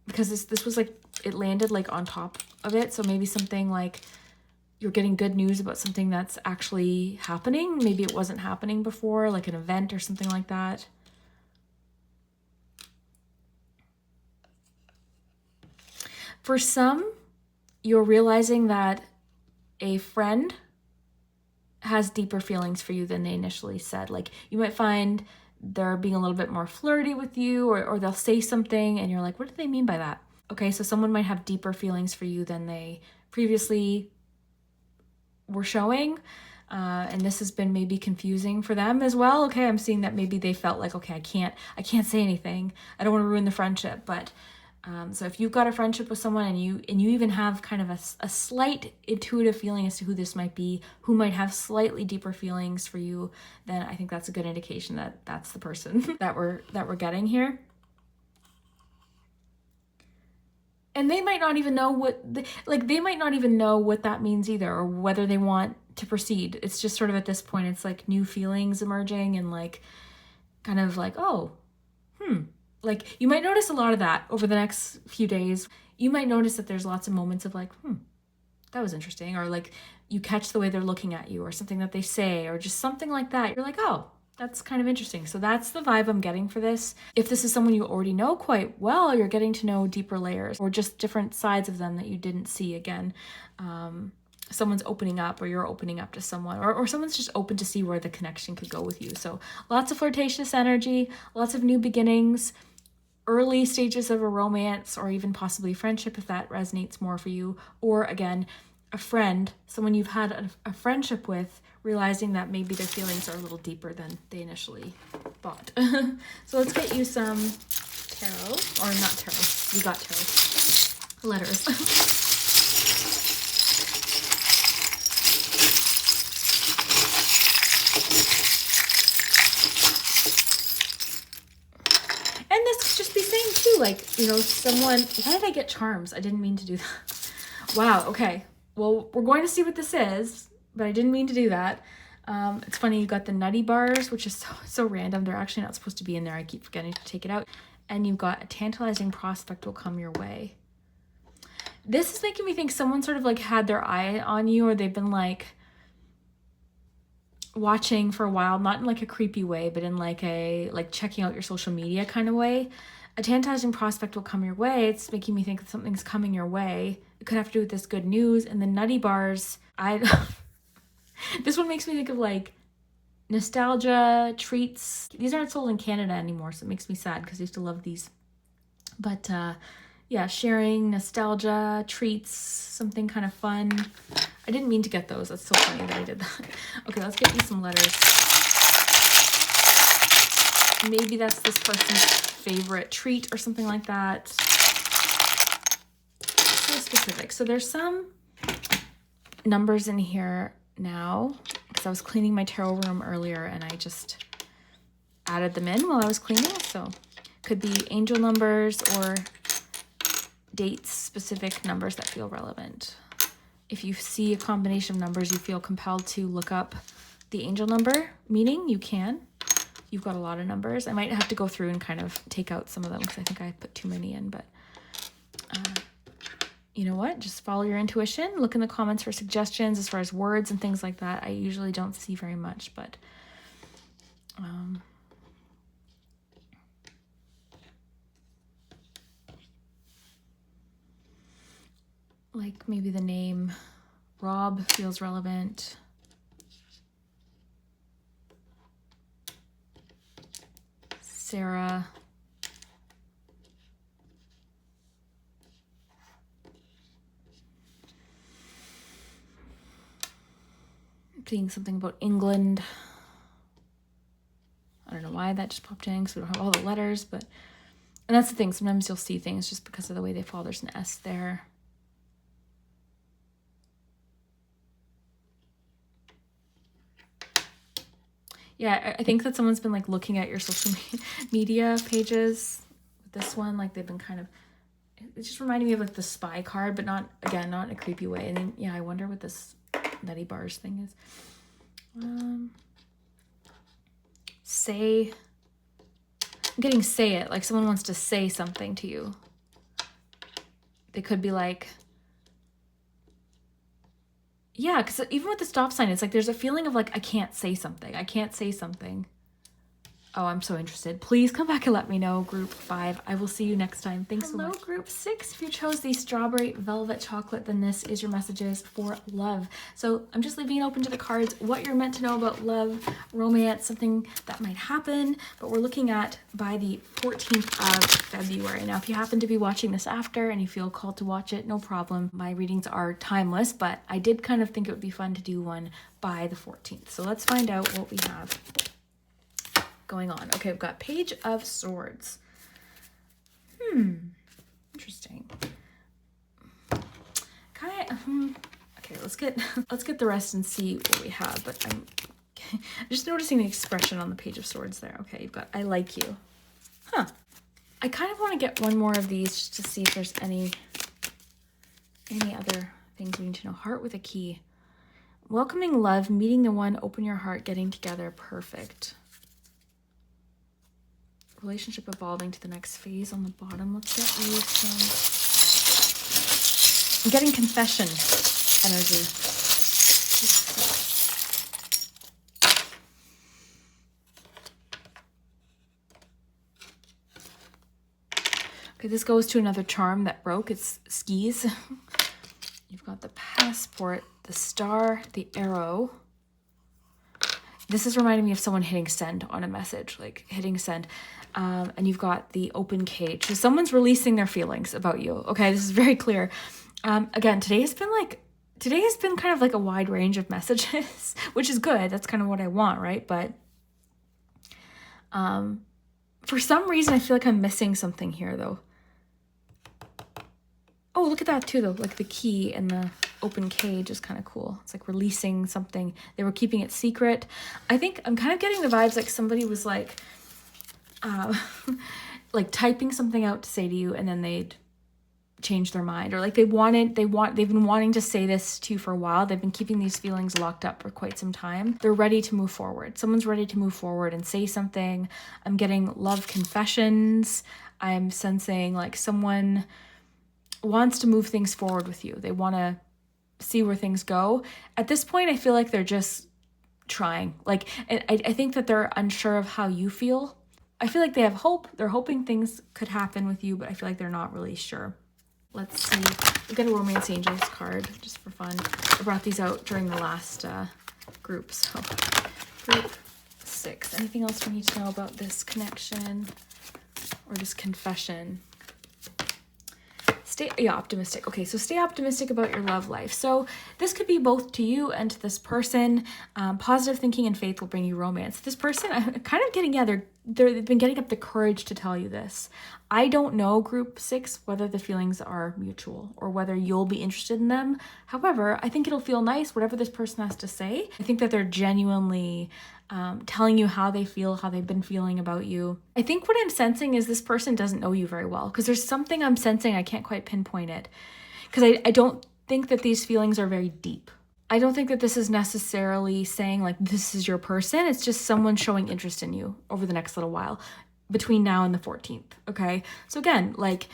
because this was like, it landed like on top of it. So maybe something like you're getting good news about something that's actually happening. Maybe it wasn't happening before, like an event or something like that. For some, you're realizing that a friend has deeper feelings for you than they initially said. Like you might find they're being a little bit more flirty with you, or they'll say something and you're like, what do they mean by that? Okay, so someone might have deeper feelings for you than they previously were showing. And this has been maybe confusing for them as well. Okay, I'm seeing that maybe they felt like, okay, I can't say anything. I don't want to ruin the friendship. But so if you've got a friendship with someone and you even have kind of a slight intuitive feeling as to who this might be, who might have slightly deeper feelings for you, then I think that's a good indication that that's the person that we're getting here. And they might not even know they might not even know what that means either, or whether they want to proceed. It's just sort of at this point, it's like new feelings emerging and like kind of like, oh, like you might notice a lot of that over the next few days. You might notice that there's lots of moments of like, that was interesting. Or like you catch the way they're looking at you, or something that they say, or just something like that. You're like, oh, that's kind of interesting. So that's the vibe I'm getting for this. If this is someone you already know quite well, you're getting to know deeper layers, or just different sides of them that you didn't see again. Someone's opening up, or you're opening up to someone, or someone's just open to see where the connection could go with you. So lots of flirtatious energy, lots of new beginnings, early stages of a romance, or even possibly friendship if that resonates more for you. Or again, a friend, someone you've had a friendship with, realizing that maybe their feelings are a little deeper than they initially thought. So let's get you some tarot, or not tarot, we got tarot, letters. And this could just be saying too, like, you know, someone, why did I get charms? I didn't mean to do that. Wow, okay. Well, we're going to see what this is, but I didn't mean to do that. It's funny, you got the nutty bars, which is so random. They're actually not supposed to be in there. I keep forgetting to take it out. And you've got a tantalizing prospect will come your way. This is making me think someone sort of like had their eye on you, or they've been like watching for a while, not in like a creepy way, but in like a checking out your social media kind of way. A tantalizing prospect will come your way. It's making me think that something's coming your way. It could have to do with this good news. And the nutty bars, this one makes me think of like nostalgia, treats. These aren't sold in Canada anymore, so it makes me sad because I used to love these. But yeah, sharing, nostalgia, treats, something kind of fun. I didn't mean to get those. That's so funny that I did that. Okay, let's get you some letters. Maybe that's this person's favorite treat or something like that. So specific. So there's some numbers in here now, because I was cleaning my tarot room earlier and I just added them in while I was cleaning. So could be angel numbers or dates, specific numbers that feel relevant. If you see a combination of numbers, you feel compelled to look up the angel number meaning, you can. You've got a lot of numbers. I might have to go through and kind of take out some of them because I think I put too many in, but you know what? Just follow your intuition. Look in the comments for suggestions as far as words and things like that. I usually don't see very much, but like maybe the name Rob feels relevant. Sarah. seeing something about England. I don't know why that just popped in because we don't have all the letters, but, and that's the thing. Sometimes you'll see things just because of the way they fall. There's an S there. Yeah, I think that someone's been like looking at your social media pages with this one. Like they've been kind of, it just reminded me of like the spy card, but not, again, not in a creepy way. And then, yeah, I wonder what this nutty bars thing is. Say, I'm getting say it, like someone wants to say something to you. They could be like, yeah, because even with the stop sign, it's like there's a feeling of like, I can't say something. I can't say something. Oh, I'm so interested. Please come back and let me know, group 5. I will see you next time. Thanks so much. Hello, group 6. If you chose the strawberry velvet chocolate, then this is your messages for love. So I'm just leaving it open to the cards, what you're meant to know about love, romance, something that might happen. But we're looking at by the 14th of February. Now, if you happen to be watching this after and you feel called to watch it, no problem. My readings are timeless, but I did kind of think it would be fun to do one by the 14th. So let's find out what we have going on. Okay, we've got Page of Swords. Interesting. Kind of, okay, let's get the rest and see what we have, but I'm just noticing the expression on the Page of Swords there. Okay, you've got I like you. Huh. I kind of want to get one more of these just to see if there's any other things we need to know. Heart with a key. Welcoming love, meeting the one, open your heart, getting together, perfect. Relationship evolving to the next phase on the bottom. Let's get you some. I'm getting confession energy. Okay, this goes to another charm that broke. It's skis. You've got the passport, the star, the arrow. This is reminding me of someone hitting send on a message, like hitting send. And you've got the open cage. So someone's releasing their feelings about you. Okay, this is very clear. Again, today has been kind of like a wide range of messages, which is good. That's kind of what I want, right? But for some reason, I feel like I'm missing something here, though. Oh, look at that too, though. Like the key and the open cage is kind of cool. It's like releasing something. They were keeping it secret. I think I'm kind of getting the vibes like somebody was like, like typing something out to say to you, and then they'd change their mind, or like they've been wanting to say this to you for a while. They've been keeping these feelings locked up for quite some time. They're ready to move forward. Someone's ready to move forward and say something. I'm getting love confessions. I'm sensing like someone wants to move things forward with you. They want to see where things go. At this point, I feel like they're just trying. Like, I think that they're unsure of how you feel. I feel like they have hope. They're hoping things could happen with you, but I feel like they're not really sure. Let's see. We've got a Romance Angels card just for fun. I brought these out during the last group. So, group 6. Anything else we need to know about this connection or this confession? Stay optimistic. Okay, so stay optimistic about your love life. So this could be both to you and to this person. Positive thinking and faith will bring you romance. This person, I'm kind of getting, they've been getting up the courage to tell you this. I don't know, group 6, whether the feelings are mutual or whether you'll be interested in them. However, I think it'll feel nice, whatever this person has to say. I think that they're genuinely telling you how they feel, how they've been feeling about you. I think what I'm sensing is this person doesn't know you very well, because there's something I'm sensing, I can't quite pinpoint it, because I don't think that these feelings are very deep. I don't think that this is necessarily saying like this is your person. It's just someone showing interest in you over the next little while between now and the 14th. Okay. So again, like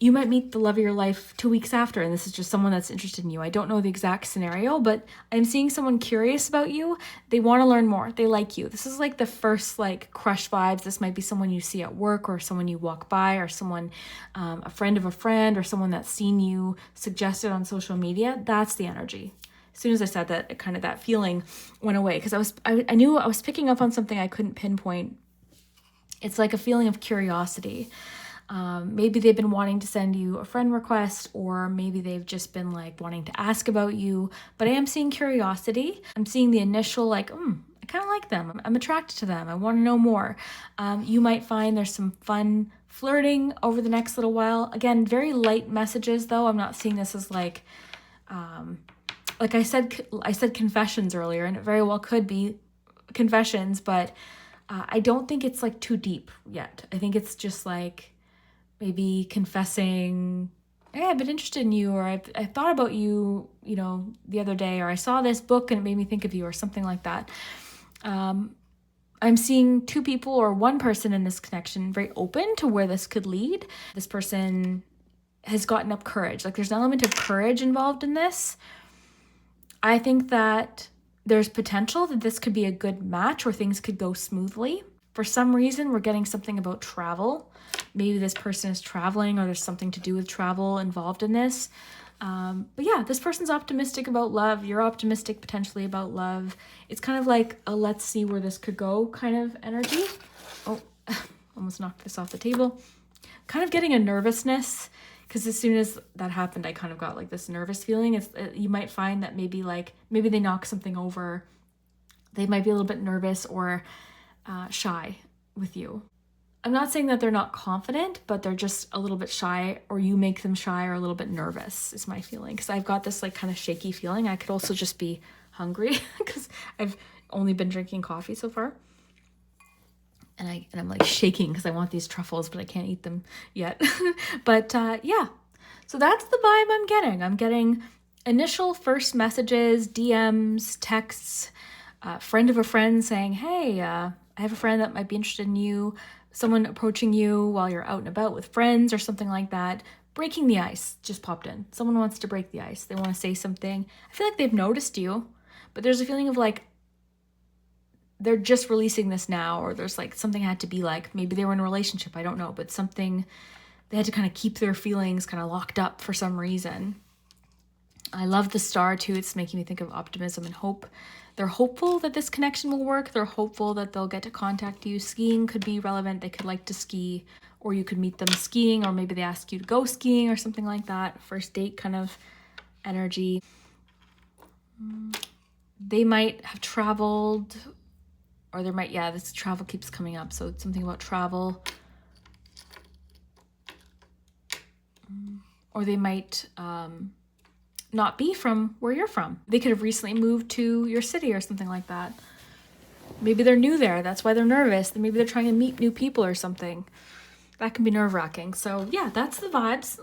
you might meet the love of your life 2 weeks after, and this is just someone that's interested in you. I don't know the exact scenario, but I'm seeing someone curious about you. They want to learn more. They like you. This is like the first like crush vibes. This might be someone you see at work, or someone you walk by, or someone, a friend of a friend, or someone that's seen you suggested on social media. That's the energy. As soon as I said that, it kind of, that feeling went away, because I knew I was picking up on something I couldn't pinpoint. It's like a feeling of curiosity. Maybe they've been wanting to send you a friend request, or maybe they've just been like wanting to ask about you. But I am seeing curiosity. I'm seeing the initial like, I kind of like them. I'm attracted to them. I want to know more. You might find there's some fun flirting over the next little while. Again, very light messages though. I'm not seeing this as like I said confessions earlier, and it very well could be confessions, but I don't think it's like too deep yet. I think it's just like maybe confessing, hey, I've been interested in you, or I thought about you, the other day, or I saw this book and it made me think of you, or something like that. I'm seeing two people or one person in this connection very open to where this could lead. This person has gotten up courage. Like there's an element of courage involved in this. I think that there's potential that this could be a good match or things could go smoothly. For some reason, we're getting something about travel. Maybe this person is traveling or there's something to do with travel involved in this. But yeah, this person's optimistic about love. You're optimistic potentially about love. It's kind of like a let's see where this could go kind of energy. Oh, almost knocked this off the table. Kind of getting a nervousness, because as soon as that happened, I kind of got like this nervous feeling. You might find that maybe they knock something over. They might be a little bit nervous or shy with you. I'm not saying that they're not confident, but they're just a little bit shy, or you make them shy or a little bit nervous is my feeling. Because I've got this like kind of shaky feeling. I could also just be hungry because I've only been drinking coffee so far. And I'm like shaking because I want these truffles, but I can't eat them yet. But yeah, so that's the vibe I'm getting. I'm getting initial first messages, DMs, texts, friend of a friend saying, hey, I have a friend that might be interested in you. Someone approaching you while you're out and about with friends or something like that. Breaking the ice just popped in. Someone wants to break the ice. They want to say something. I feel like they've noticed you, but there's a feeling of like they're just releasing this now, or there's like something had to be like, maybe they were in a relationship, I don't know, but something, they had to kind of keep their feelings kind of locked up for some reason. I love the star too. It's making me think of optimism and hope. They're hopeful that this connection will work. They're hopeful that they'll get to contact you. Skiing could be relevant. They could like to ski, or you could meet them skiing, or maybe they ask you to go skiing or something like that. First date kind of energy. They might have traveled, or there might, yeah, this travel keeps coming up. So it's something about travel. Or they might not be from where you're from. They could have recently moved to your city or something like that. Maybe they're new there. That's why they're nervous. Maybe they're trying to meet new people or something. That can be nerve-wracking. So yeah, that's the vibes.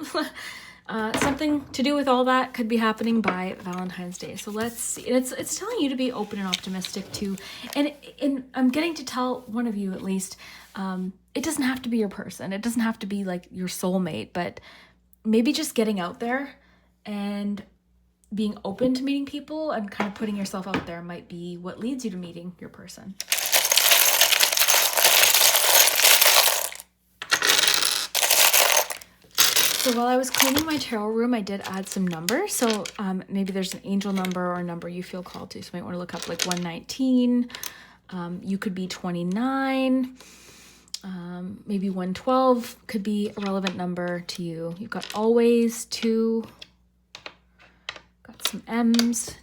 Something to do with all that could be happening by Valentine's Day. So let's see. And it's telling you to be open and optimistic too. And I'm getting to tell one of you at least, it doesn't have to be your person. It doesn't have to be like your soulmate, but maybe just getting out there and being open to meeting people and kind of putting yourself out there might be what leads you to meeting your person. So while I was cleaning my tarot room, I did add some numbers. So maybe there's an angel number or a number you feel called to. So you might want to look up like 119. You could be 29. Maybe 112 could be a relevant number to you. You've got always, 2. Got some M's.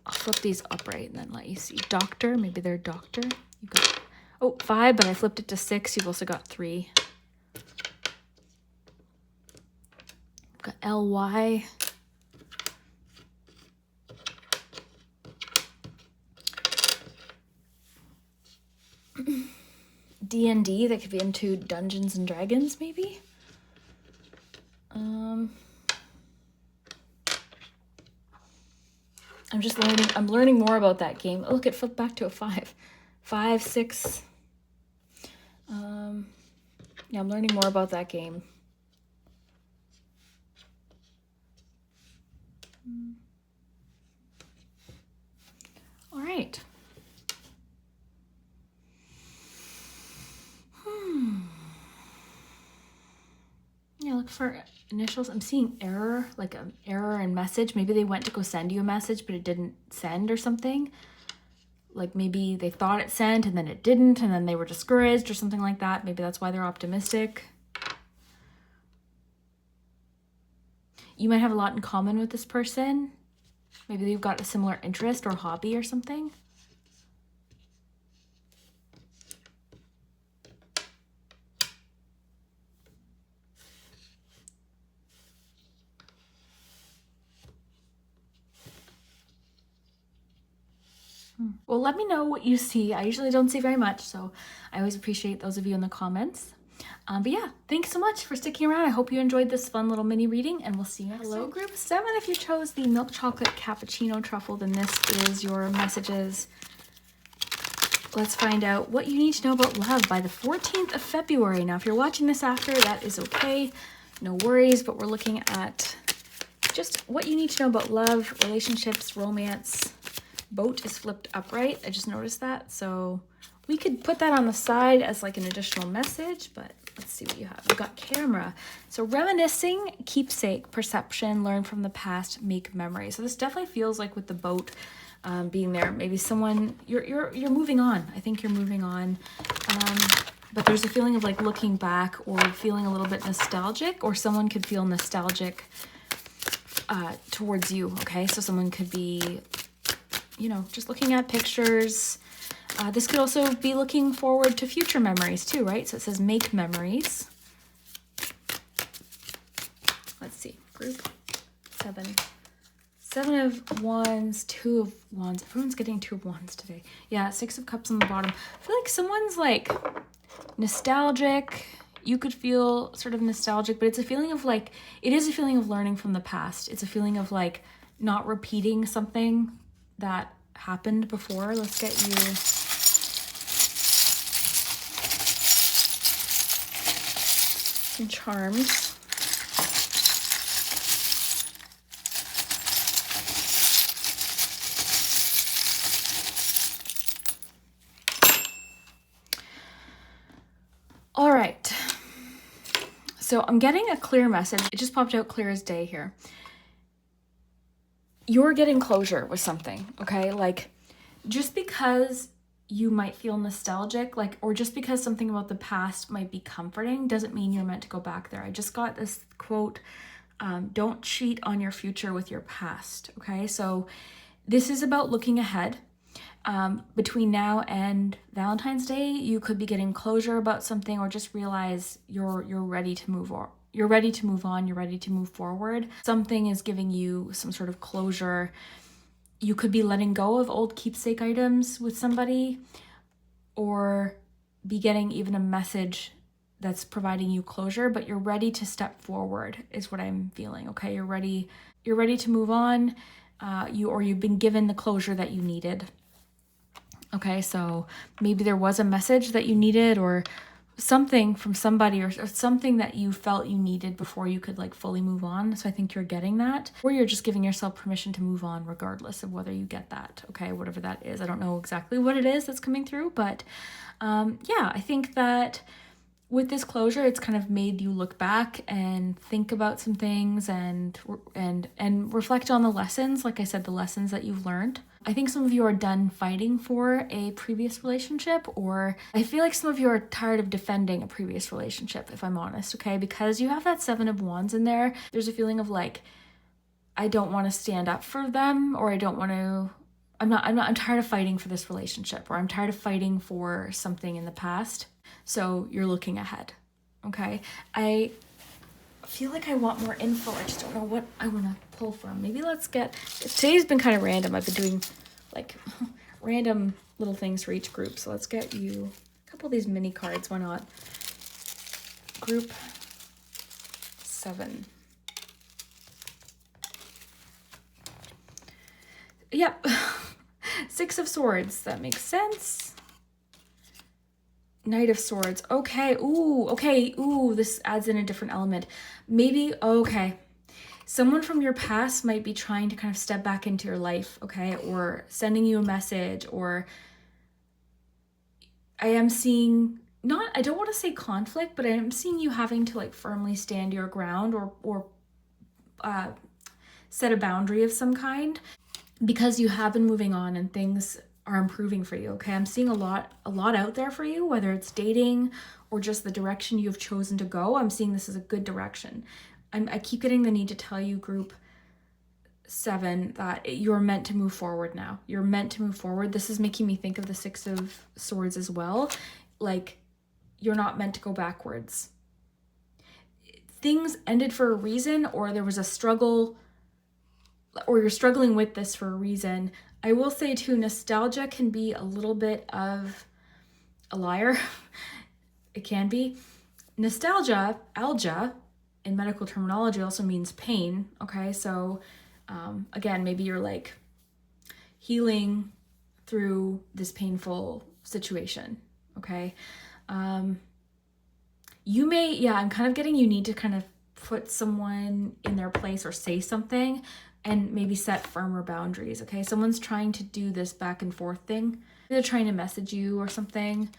I'll flip these upright and then let you see. Doctor, maybe they're doctor. You've got 5, but I flipped it to 6. You've also got 3. You've got LY. D&D, that could be into Dungeons and Dragons, maybe. I'm learning more about that game. Oh, look, it flipped back to a 5. 5, 6. Yeah, I'm learning more about that game. All right. Yeah, look for initials. I'm seeing error, like an error in message. Maybe they went to go send you a message, but it didn't send or something. Like maybe they thought it sent and then it didn't, and then they were discouraged or something like that. Maybe that's why they're optimistic. you might have a lot in common with this person. Maybe you've got a similar interest or hobby or something. Well, let me know what you see. I usually don't see very much, so I always appreciate those of you in the comments. But yeah, thanks so much for sticking around. I hope you enjoyed this fun little mini reading, and we'll see you next time. Hello, group 7. If you chose the milk chocolate cappuccino truffle, then this is your messages. Let's find out what you need to know about love by the 14th of February. Now, if you're watching this after, that is okay. No worries, but we're looking at just what you need to know about love, relationships, romance. Boat is flipped upright. I just noticed that. So we could put that on the side as like an additional message, but let's see what you have. We've got camera. So reminiscing, keepsake, perception, learn from the past, make memories. So this definitely feels like with the boat being there, maybe someone, you're moving on. I think you're moving on. But there's a feeling of like looking back or feeling a little bit nostalgic, or someone could feel nostalgic towards you. Okay. So someone could be, you know, just looking at pictures. This could also be looking forward to future memories too, right? So it says make memories. Let's see, group 7. 7 of Wands, 2 of Wands. Everyone's getting 2 of Wands today. Yeah, 6 of Cups on the bottom. I feel like someone's like nostalgic. You could feel sort of nostalgic, but it's a feeling of like, it is a feeling of learning from the past. It's a feeling of like not repeating something that happened before. Let's get you some charms. All right. So I'm getting a clear message. It just popped out clear as day here. You're getting closure with something, okay? Like, just because you might feel nostalgic, like, or just because something about the past might be comforting, doesn't mean you're meant to go back there. I just got this quote, don't cheat on your future with your past, okay? So this is about looking ahead. Between now and Valentine's Day, you could be getting closure about something, or just realize you're ready to move on. You're ready to move on, you're ready to move forward. Something is giving you some sort of closure. You could be letting go of old keepsake items with somebody, or be getting even a message that's providing you closure, but you're ready to step forward is what I'm feeling, okay? You're ready to move on, you've been given the closure that you needed. Okay, so maybe there was a message that you needed, or something from somebody, or something that you felt you needed before you could like fully move on. So I think you're getting that, or you're just giving yourself permission to move on regardless of whether you get that. Okay, whatever that is. I don't know exactly what it is that's coming through, but yeah, I think that with this closure, it's kind of made you look back and think about some things and reflect on the lessons. Like I said, the lessons that you've learned. I think some of you are done fighting for a previous relationship, or I feel like some of you are tired of defending a previous relationship, if I'm honest, okay? Because you have that 7 of Wands in there. There's a feeling of like, I don't want to stand up for them, or I don't want to, I'm tired of fighting for this relationship, or I'm tired of fighting for something in the past. So you're looking ahead, okay? I feel like I want more info. I just don't know what I want to pull from. Maybe let's get, today's been kind of random. I've been doing like random little things for each group. So let's get you a couple of these mini cards. Why not? Group 7. Yep. 6 of Swords. That makes sense. Knight of Swords. Okay. Ooh, okay. Ooh, this adds in a different element. Maybe, okay. Someone from your past might be trying to kind of step back into your life, okay? Or sending you a message, or I am seeing, I don't want to say conflict, but I am seeing you having to like firmly stand your ground, or set a boundary of some kind, because you have been moving on and things are improving for you, okay? I'm seeing a lot out there for you, whether it's dating or just the direction you've chosen to go. I'm seeing this as a good direction. I keep getting the need to tell you, group 7, that you're meant to move forward now. You're meant to move forward. This is making me think of the 6 of Swords as well. Like, you're not meant to go backwards. Things ended for a reason, or there was a struggle, or you're struggling with this for a reason. I will say too, nostalgia can be a little bit of a liar. It can be. Nostalgia, algia, in medical terminology also means pain. Okay, so again, maybe you're like healing through this painful situation. Okay. You may, yeah, I'm kind of getting, you need to kind of put someone in their place or say something and maybe set firmer boundaries. Okay. Someone's trying to do this back and forth thing. They're trying to message you or something.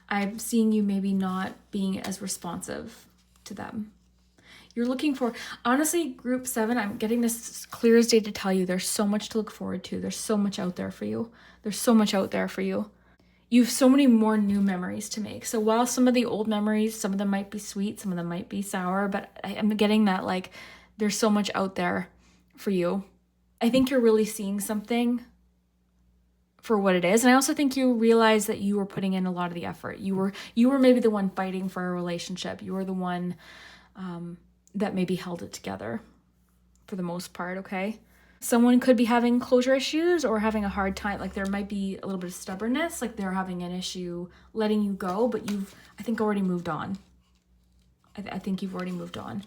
I'm seeing you maybe not being as responsive to them. You're looking for, honestly, group 7, I'm getting this clear as day to tell you there's so much to look forward to. There's so much out there for you. There's so much out there for you. You have so many more new memories to make. So while some of the old memories, some of them might be sweet, some of them might be sour, but I'm getting that like there's so much out there for you. I think you're really seeing something for what it is. And I also think you realize that you were putting in a lot of the effort. You were maybe the one fighting for a relationship. You were the one that maybe held it together for the most part, okay? Someone could be having closure issues or having a hard time. Like there might be a little bit of stubbornness, like they're having an issue letting you go, but you've, I think, already moved on. I think you've already moved on.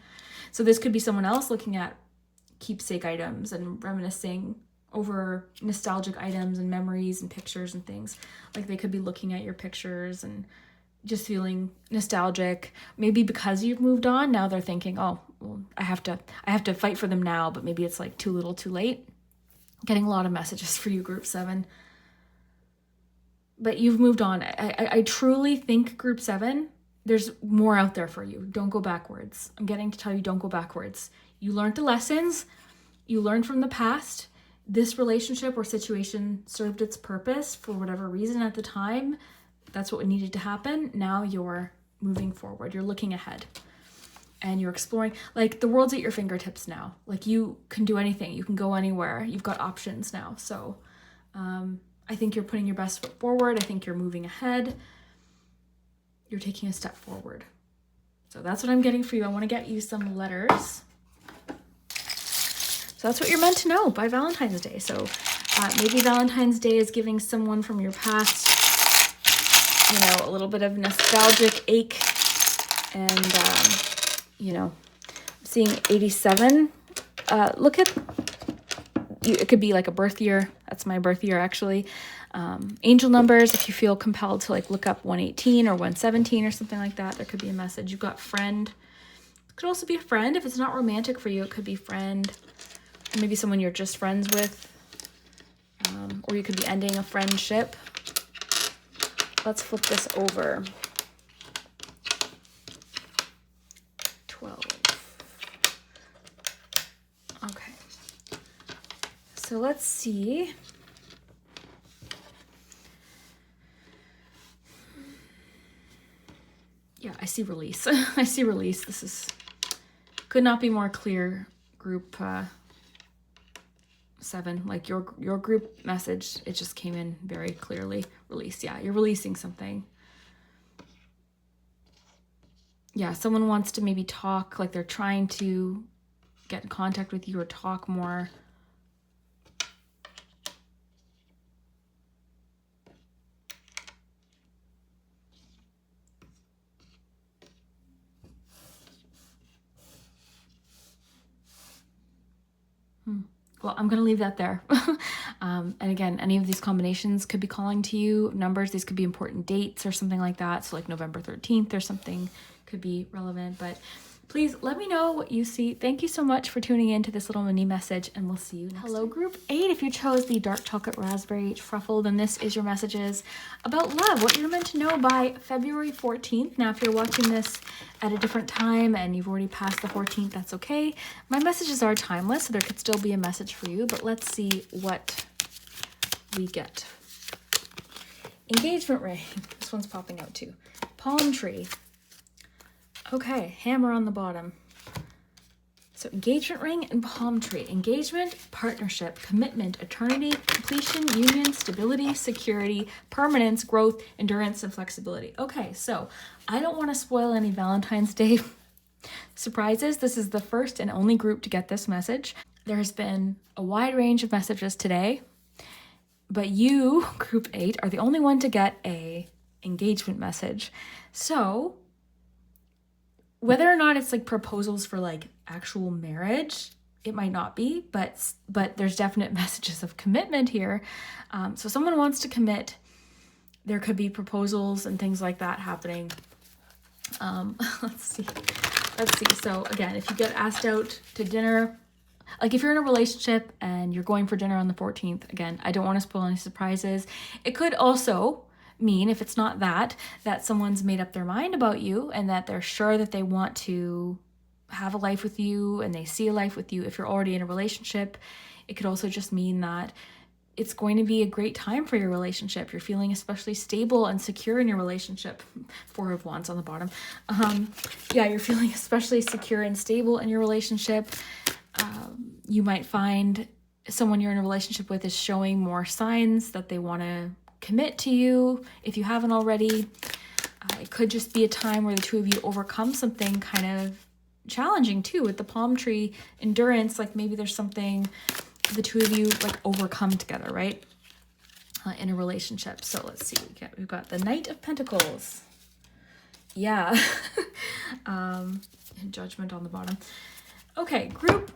So this could be someone else looking at keepsake items and reminiscing over nostalgic items and memories and pictures and things. Like they could be looking at your pictures and just feeling nostalgic. Maybe because you've moved on, now they're thinking, oh, well, I have to fight for them now, but maybe it's like too little too late. Getting a lot of messages for you, group 7. But you've moved on. I truly think, group 7, there's more out there for you. Don't go backwards. I'm getting to tell you, don't go backwards. You learned the lessons. You learned from the past. This relationship or situation served its purpose for whatever reason at the time. That's what needed to happen. Now you're moving forward. You're looking ahead and you're exploring. Like the world's at your fingertips now. Like you can do anything. You can go anywhere. You've got options now. So I think you're putting your best foot forward. I think you're moving ahead. You're taking a step forward. So that's what I'm getting for you. I want to get you some letters. So that's what you're meant to know by Valentine's Day. So maybe Valentine's Day is giving someone from your past, you know, a little bit of nostalgic ache. And, you know, seeing 87. Look at, it could be like a birth year. That's my birth year, actually. Angel numbers, if you feel compelled to like look up 118 or 117 or something like that, there could be a message. You've got friend. It could also be a friend. If it's not romantic for you, it could be friend. Or maybe someone you're just friends with. Or you could be ending a friendship. Let's flip this over. 12. Okay. So let's see. Yeah, I see release. I see release. This is, could not be more clear, group 7. Like your group message, it just came in very clearly. Release. Yeah, you're releasing something. Yeah, someone wants to maybe talk, like they're trying to get in contact with you or talk more. Well, I'm going to leave that there. And again, any of these combinations could be calling to you. Numbers, these could be important dates or something like that. So like November 13th or something could be relevant. But please let me know what you see. Thank you so much for tuning in to this little mini message, and we'll see you next time. Hello, group 8. If you chose the dark chocolate raspberry truffle, then this is your messages about love, what you're meant to know by February 14th. Now, if you're watching this at a different time and you've already passed the 14th, that's okay. My messages are timeless, so there could still be a message for you, but let's see what we get. Engagement ring. this one's popping out too. Palm tree. Okay, hammer on the bottom. So engagement ring and palm tree. Engagement, partnership, commitment, eternity, completion, union, stability, security, permanence, growth, endurance, and flexibility. Okay, so I don't want to spoil any Valentine's Day surprises. This is the first and only group to get this message. There has been a wide range of messages today, but you, group 8, are the only one to get a engagement message. So whether or not it's like proposals for like actual marriage, it might not be, but there's definite messages of commitment here. So someone wants to commit. There could be proposals and things like that happening. Let's see. So again, if you get asked out to dinner, like if you're in a relationship and you're going for dinner on the 14th, again, I don't want to spoil any surprises. It could also mean, if it's not that someone's made up their mind about you and that they're sure that they want to have a life with you and they see a life with you. If you're already in a relationship, it could also just mean that it's going to be a great time for your relationship. You're feeling especially stable and secure in your relationship. 4 of Wands on the bottom. You're feeling especially secure and stable in your relationship. You might find someone you're in a relationship with is showing more signs that they want to commit to you if you haven't already. It could just be a time where the two of you overcome something kind of challenging too with the palm tree endurance. Like maybe there's something the two of you like overcome together, right? In a relationship. So let's see. We've got the Knight of Pentacles. Yeah. And Judgment on the bottom. Okay, group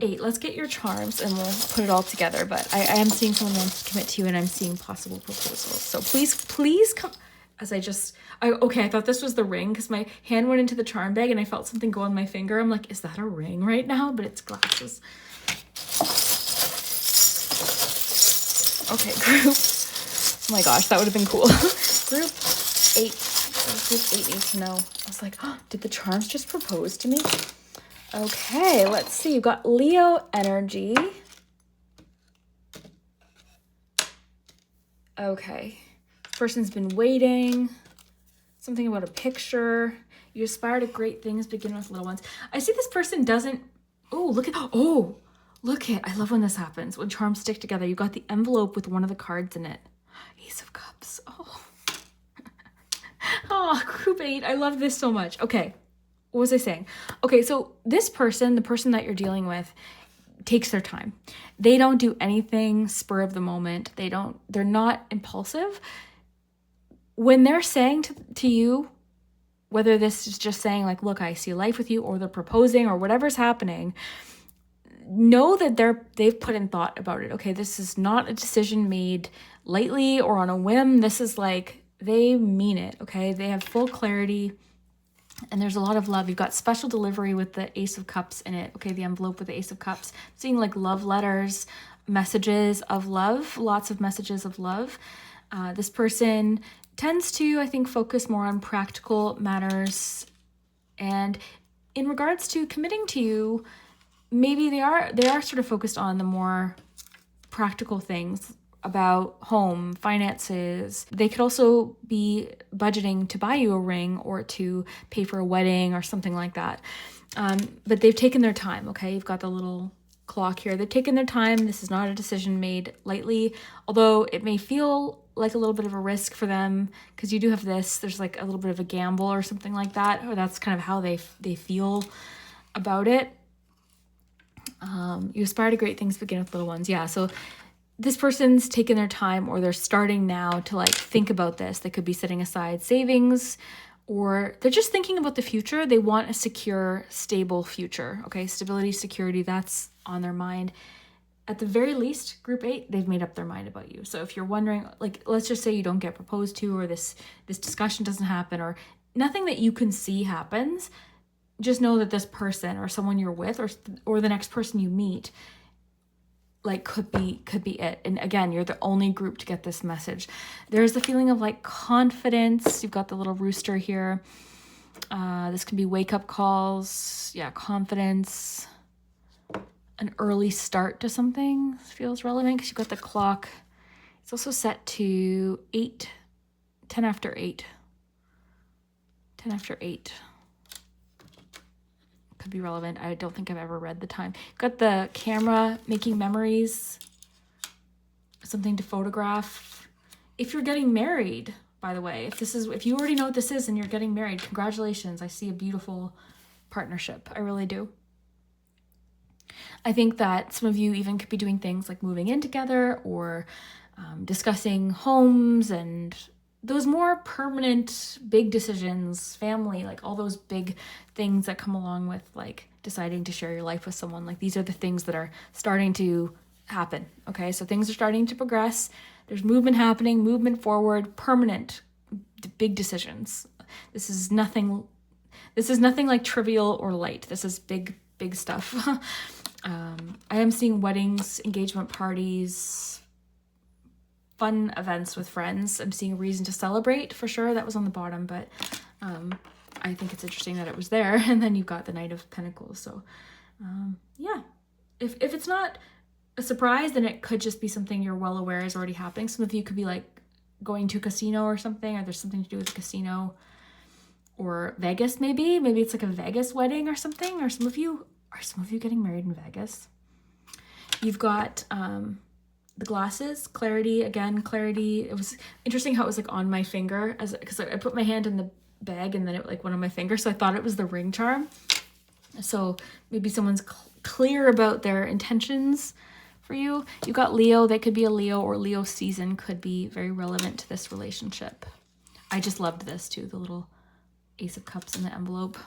8, let's get your charms and we'll put it all together. But I am seeing someone wants to commit to you and I'm seeing possible proposals. So please come. I thought this was the ring because my hand went into the charm bag and I felt something go on my finger. I'm like, is that a ring right now? But it's glasses. Okay, group. Oh my gosh, that would have been cool. Group 8. Group 8 needs to know. I was like, oh, did the charms just propose to me? Okay, let's see. You've got Leo energy. Okay. This person's been waiting. Something about a picture. You aspire to great things, begin with little ones. I see this person doesn't... look at... I love when this happens. When charms stick together. You got the envelope with one of the cards in it. Ace of Cups. Group 8. I love this so much. Okay. What was I saying? Okay, so this person, the person that you're dealing with, takes their time. They don't do anything spur of the moment. They're not impulsive. When they're saying to you, whether this is just saying like, look, I see life with you, or they're proposing or whatever's happening, know that they've put in thought about it. Okay, this is not a decision made lightly or on a whim. This is like, they mean it, okay? They have full clarity. And there's a lot of love. You've got special delivery with the Ace of Cups in it. Okay, the envelope with the Ace of Cups. I'm seeing like love letters, messages of love, lots of messages of love. This person tends to, I think, focus more on practical matters. And in regards to committing to you, maybe they are sort of focused on the more practical things about home, finances. They could also be budgeting to buy you a ring or to pay for a wedding or something like that. But they've taken their time, okay? You've got the little clock here. They've taken their time. This is not a decision made lightly, although it may feel like a little bit of a risk for them because you do have this. There's like a little bit of a gamble or something like that, or that's kind of how they feel about it. You aspire to great things, begin with little ones. Yeah, so this person's taking their time, or they're starting now to like think about this. They could be setting aside savings, or they're just thinking about the future. They want a secure, stable future. Okay, stability, security, that's on their mind. At the very least, group 8, they've made up their mind about you. So if you're wondering, like, let's just say you don't get proposed to, or this discussion doesn't happen, or nothing that you can see happens, just know that this person or someone you're with or the next person you meet like could be it. And again, you're the only group to get this message. There's the feeling of like confidence. You've got the little rooster here. This can be wake up calls. Yeah, confidence. An early start to something feels relevant because you've got the clock. It's also set to 8 10 after 8. 10 after 8. Could be relevant. I don't think I've ever read the time. Got the camera, making memories, something to photograph. If you're getting married, by the way, if you already know what this is and you're getting married, congratulations. I see a beautiful partnership. I really do. I think that some of you even could be doing things like moving in together or discussing homes and those more permanent big decisions, family, like all those big things that come along with like deciding to share your life with someone. Like these are the things that are starting to happen. Okay, so things are starting to progress. There's movement happening, movement forward, permanent big decisions. This is nothing like trivial or light. This is big stuff. I am seeing weddings, engagement parties, fun events with friends. I'm seeing a reason to celebrate for sure. That was on the bottom, but I think it's interesting that it was there. And then you've got the Knight of Pentacles. So yeah, if it's not a surprise, then it could just be something you're well aware is already happening. Some of you could be like going to a casino or something, or there's something to do with a casino or Vegas maybe. Maybe it's like a Vegas wedding or something, or some of you getting married in Vegas. You've got the glasses, clarity, again, clarity. It was interesting how it was like on my finger because I put my hand in the bag and then it like went on my finger. So I thought it was the ring charm. So maybe someone's clear about their intentions for you. You've got Leo. That could be a Leo, or Leo season could be very relevant to this relationship. I just loved this too. The little Ace of Cups in the envelope.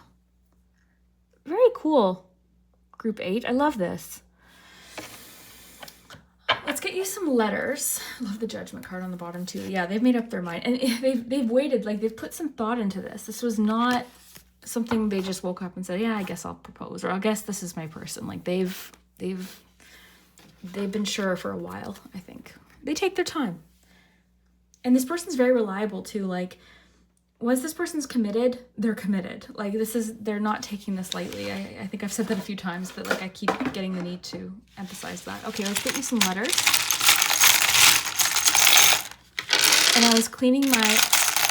Very cool. Group 8. I love this. Let's get you some letters. I love the Judgment card on the bottom too. Yeah, they've made up their mind. And they've waited. Like, they've put some thought into this. This was not something they just woke up and said, yeah, I guess I'll propose. Or I guess this is my person. Like, they've been sure for a while, I think. They take their time. And this person's very reliable too. Like, once this person's committed, they're committed. Like, they're not taking this lightly. I think I've said that a few times, but like I keep getting the need to emphasize that. Okay, let's get you some letters. And I was cleaning my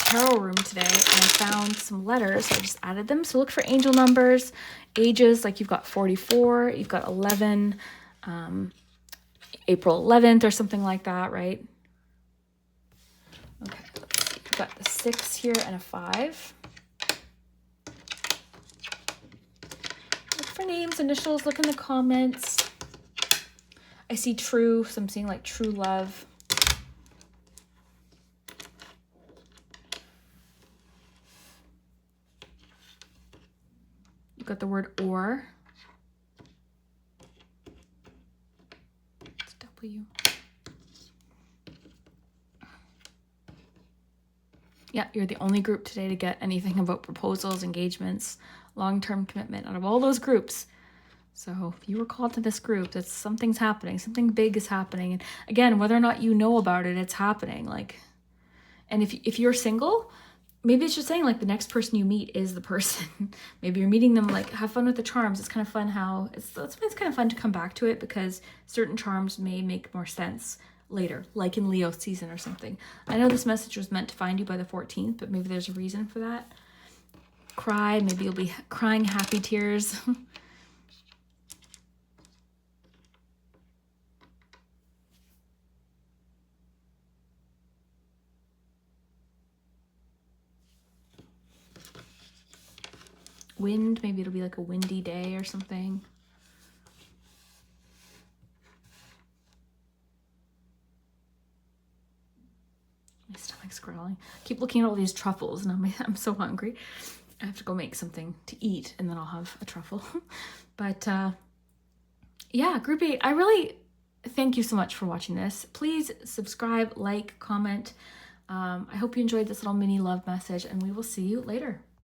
tarot room today and I found some letters. So I just added them. So look for angel numbers, ages, like you've got 44, you've got 11, April 11th or something like that, right? Okay. Got the 6 here and a 5. Look for names, initials, look in the comments. I see true, so I'm seeing like true love. You've got the word or. It's W. Yeah, you're the only group today to get anything about proposals, engagements, long-term commitment out of all those groups. So if you were called to this group, that's something's happening. Something big is happening. And again, whether or not you know about it, it's happening. Like, and if you're single, maybe it's just saying like the next person you meet is the person. Maybe you're meeting them, like have fun with the charms. It's kind of fun how it's kind of fun to come back to it because certain charms may make more sense later, like in Leo season or something. I know this message was meant to find you by the 14th, but maybe there's a reason for that. Cry, maybe you'll be crying happy tears. Wind, maybe it'll be like a windy day or something. My stomach's growling. Keep looking at all these truffles and I'm so hungry. I have to go make something to eat and then I'll have a truffle. But yeah, group 8, I really thank you so much for watching this. Please subscribe, like, comment. I hope you enjoyed this little mini love message and we will see you later.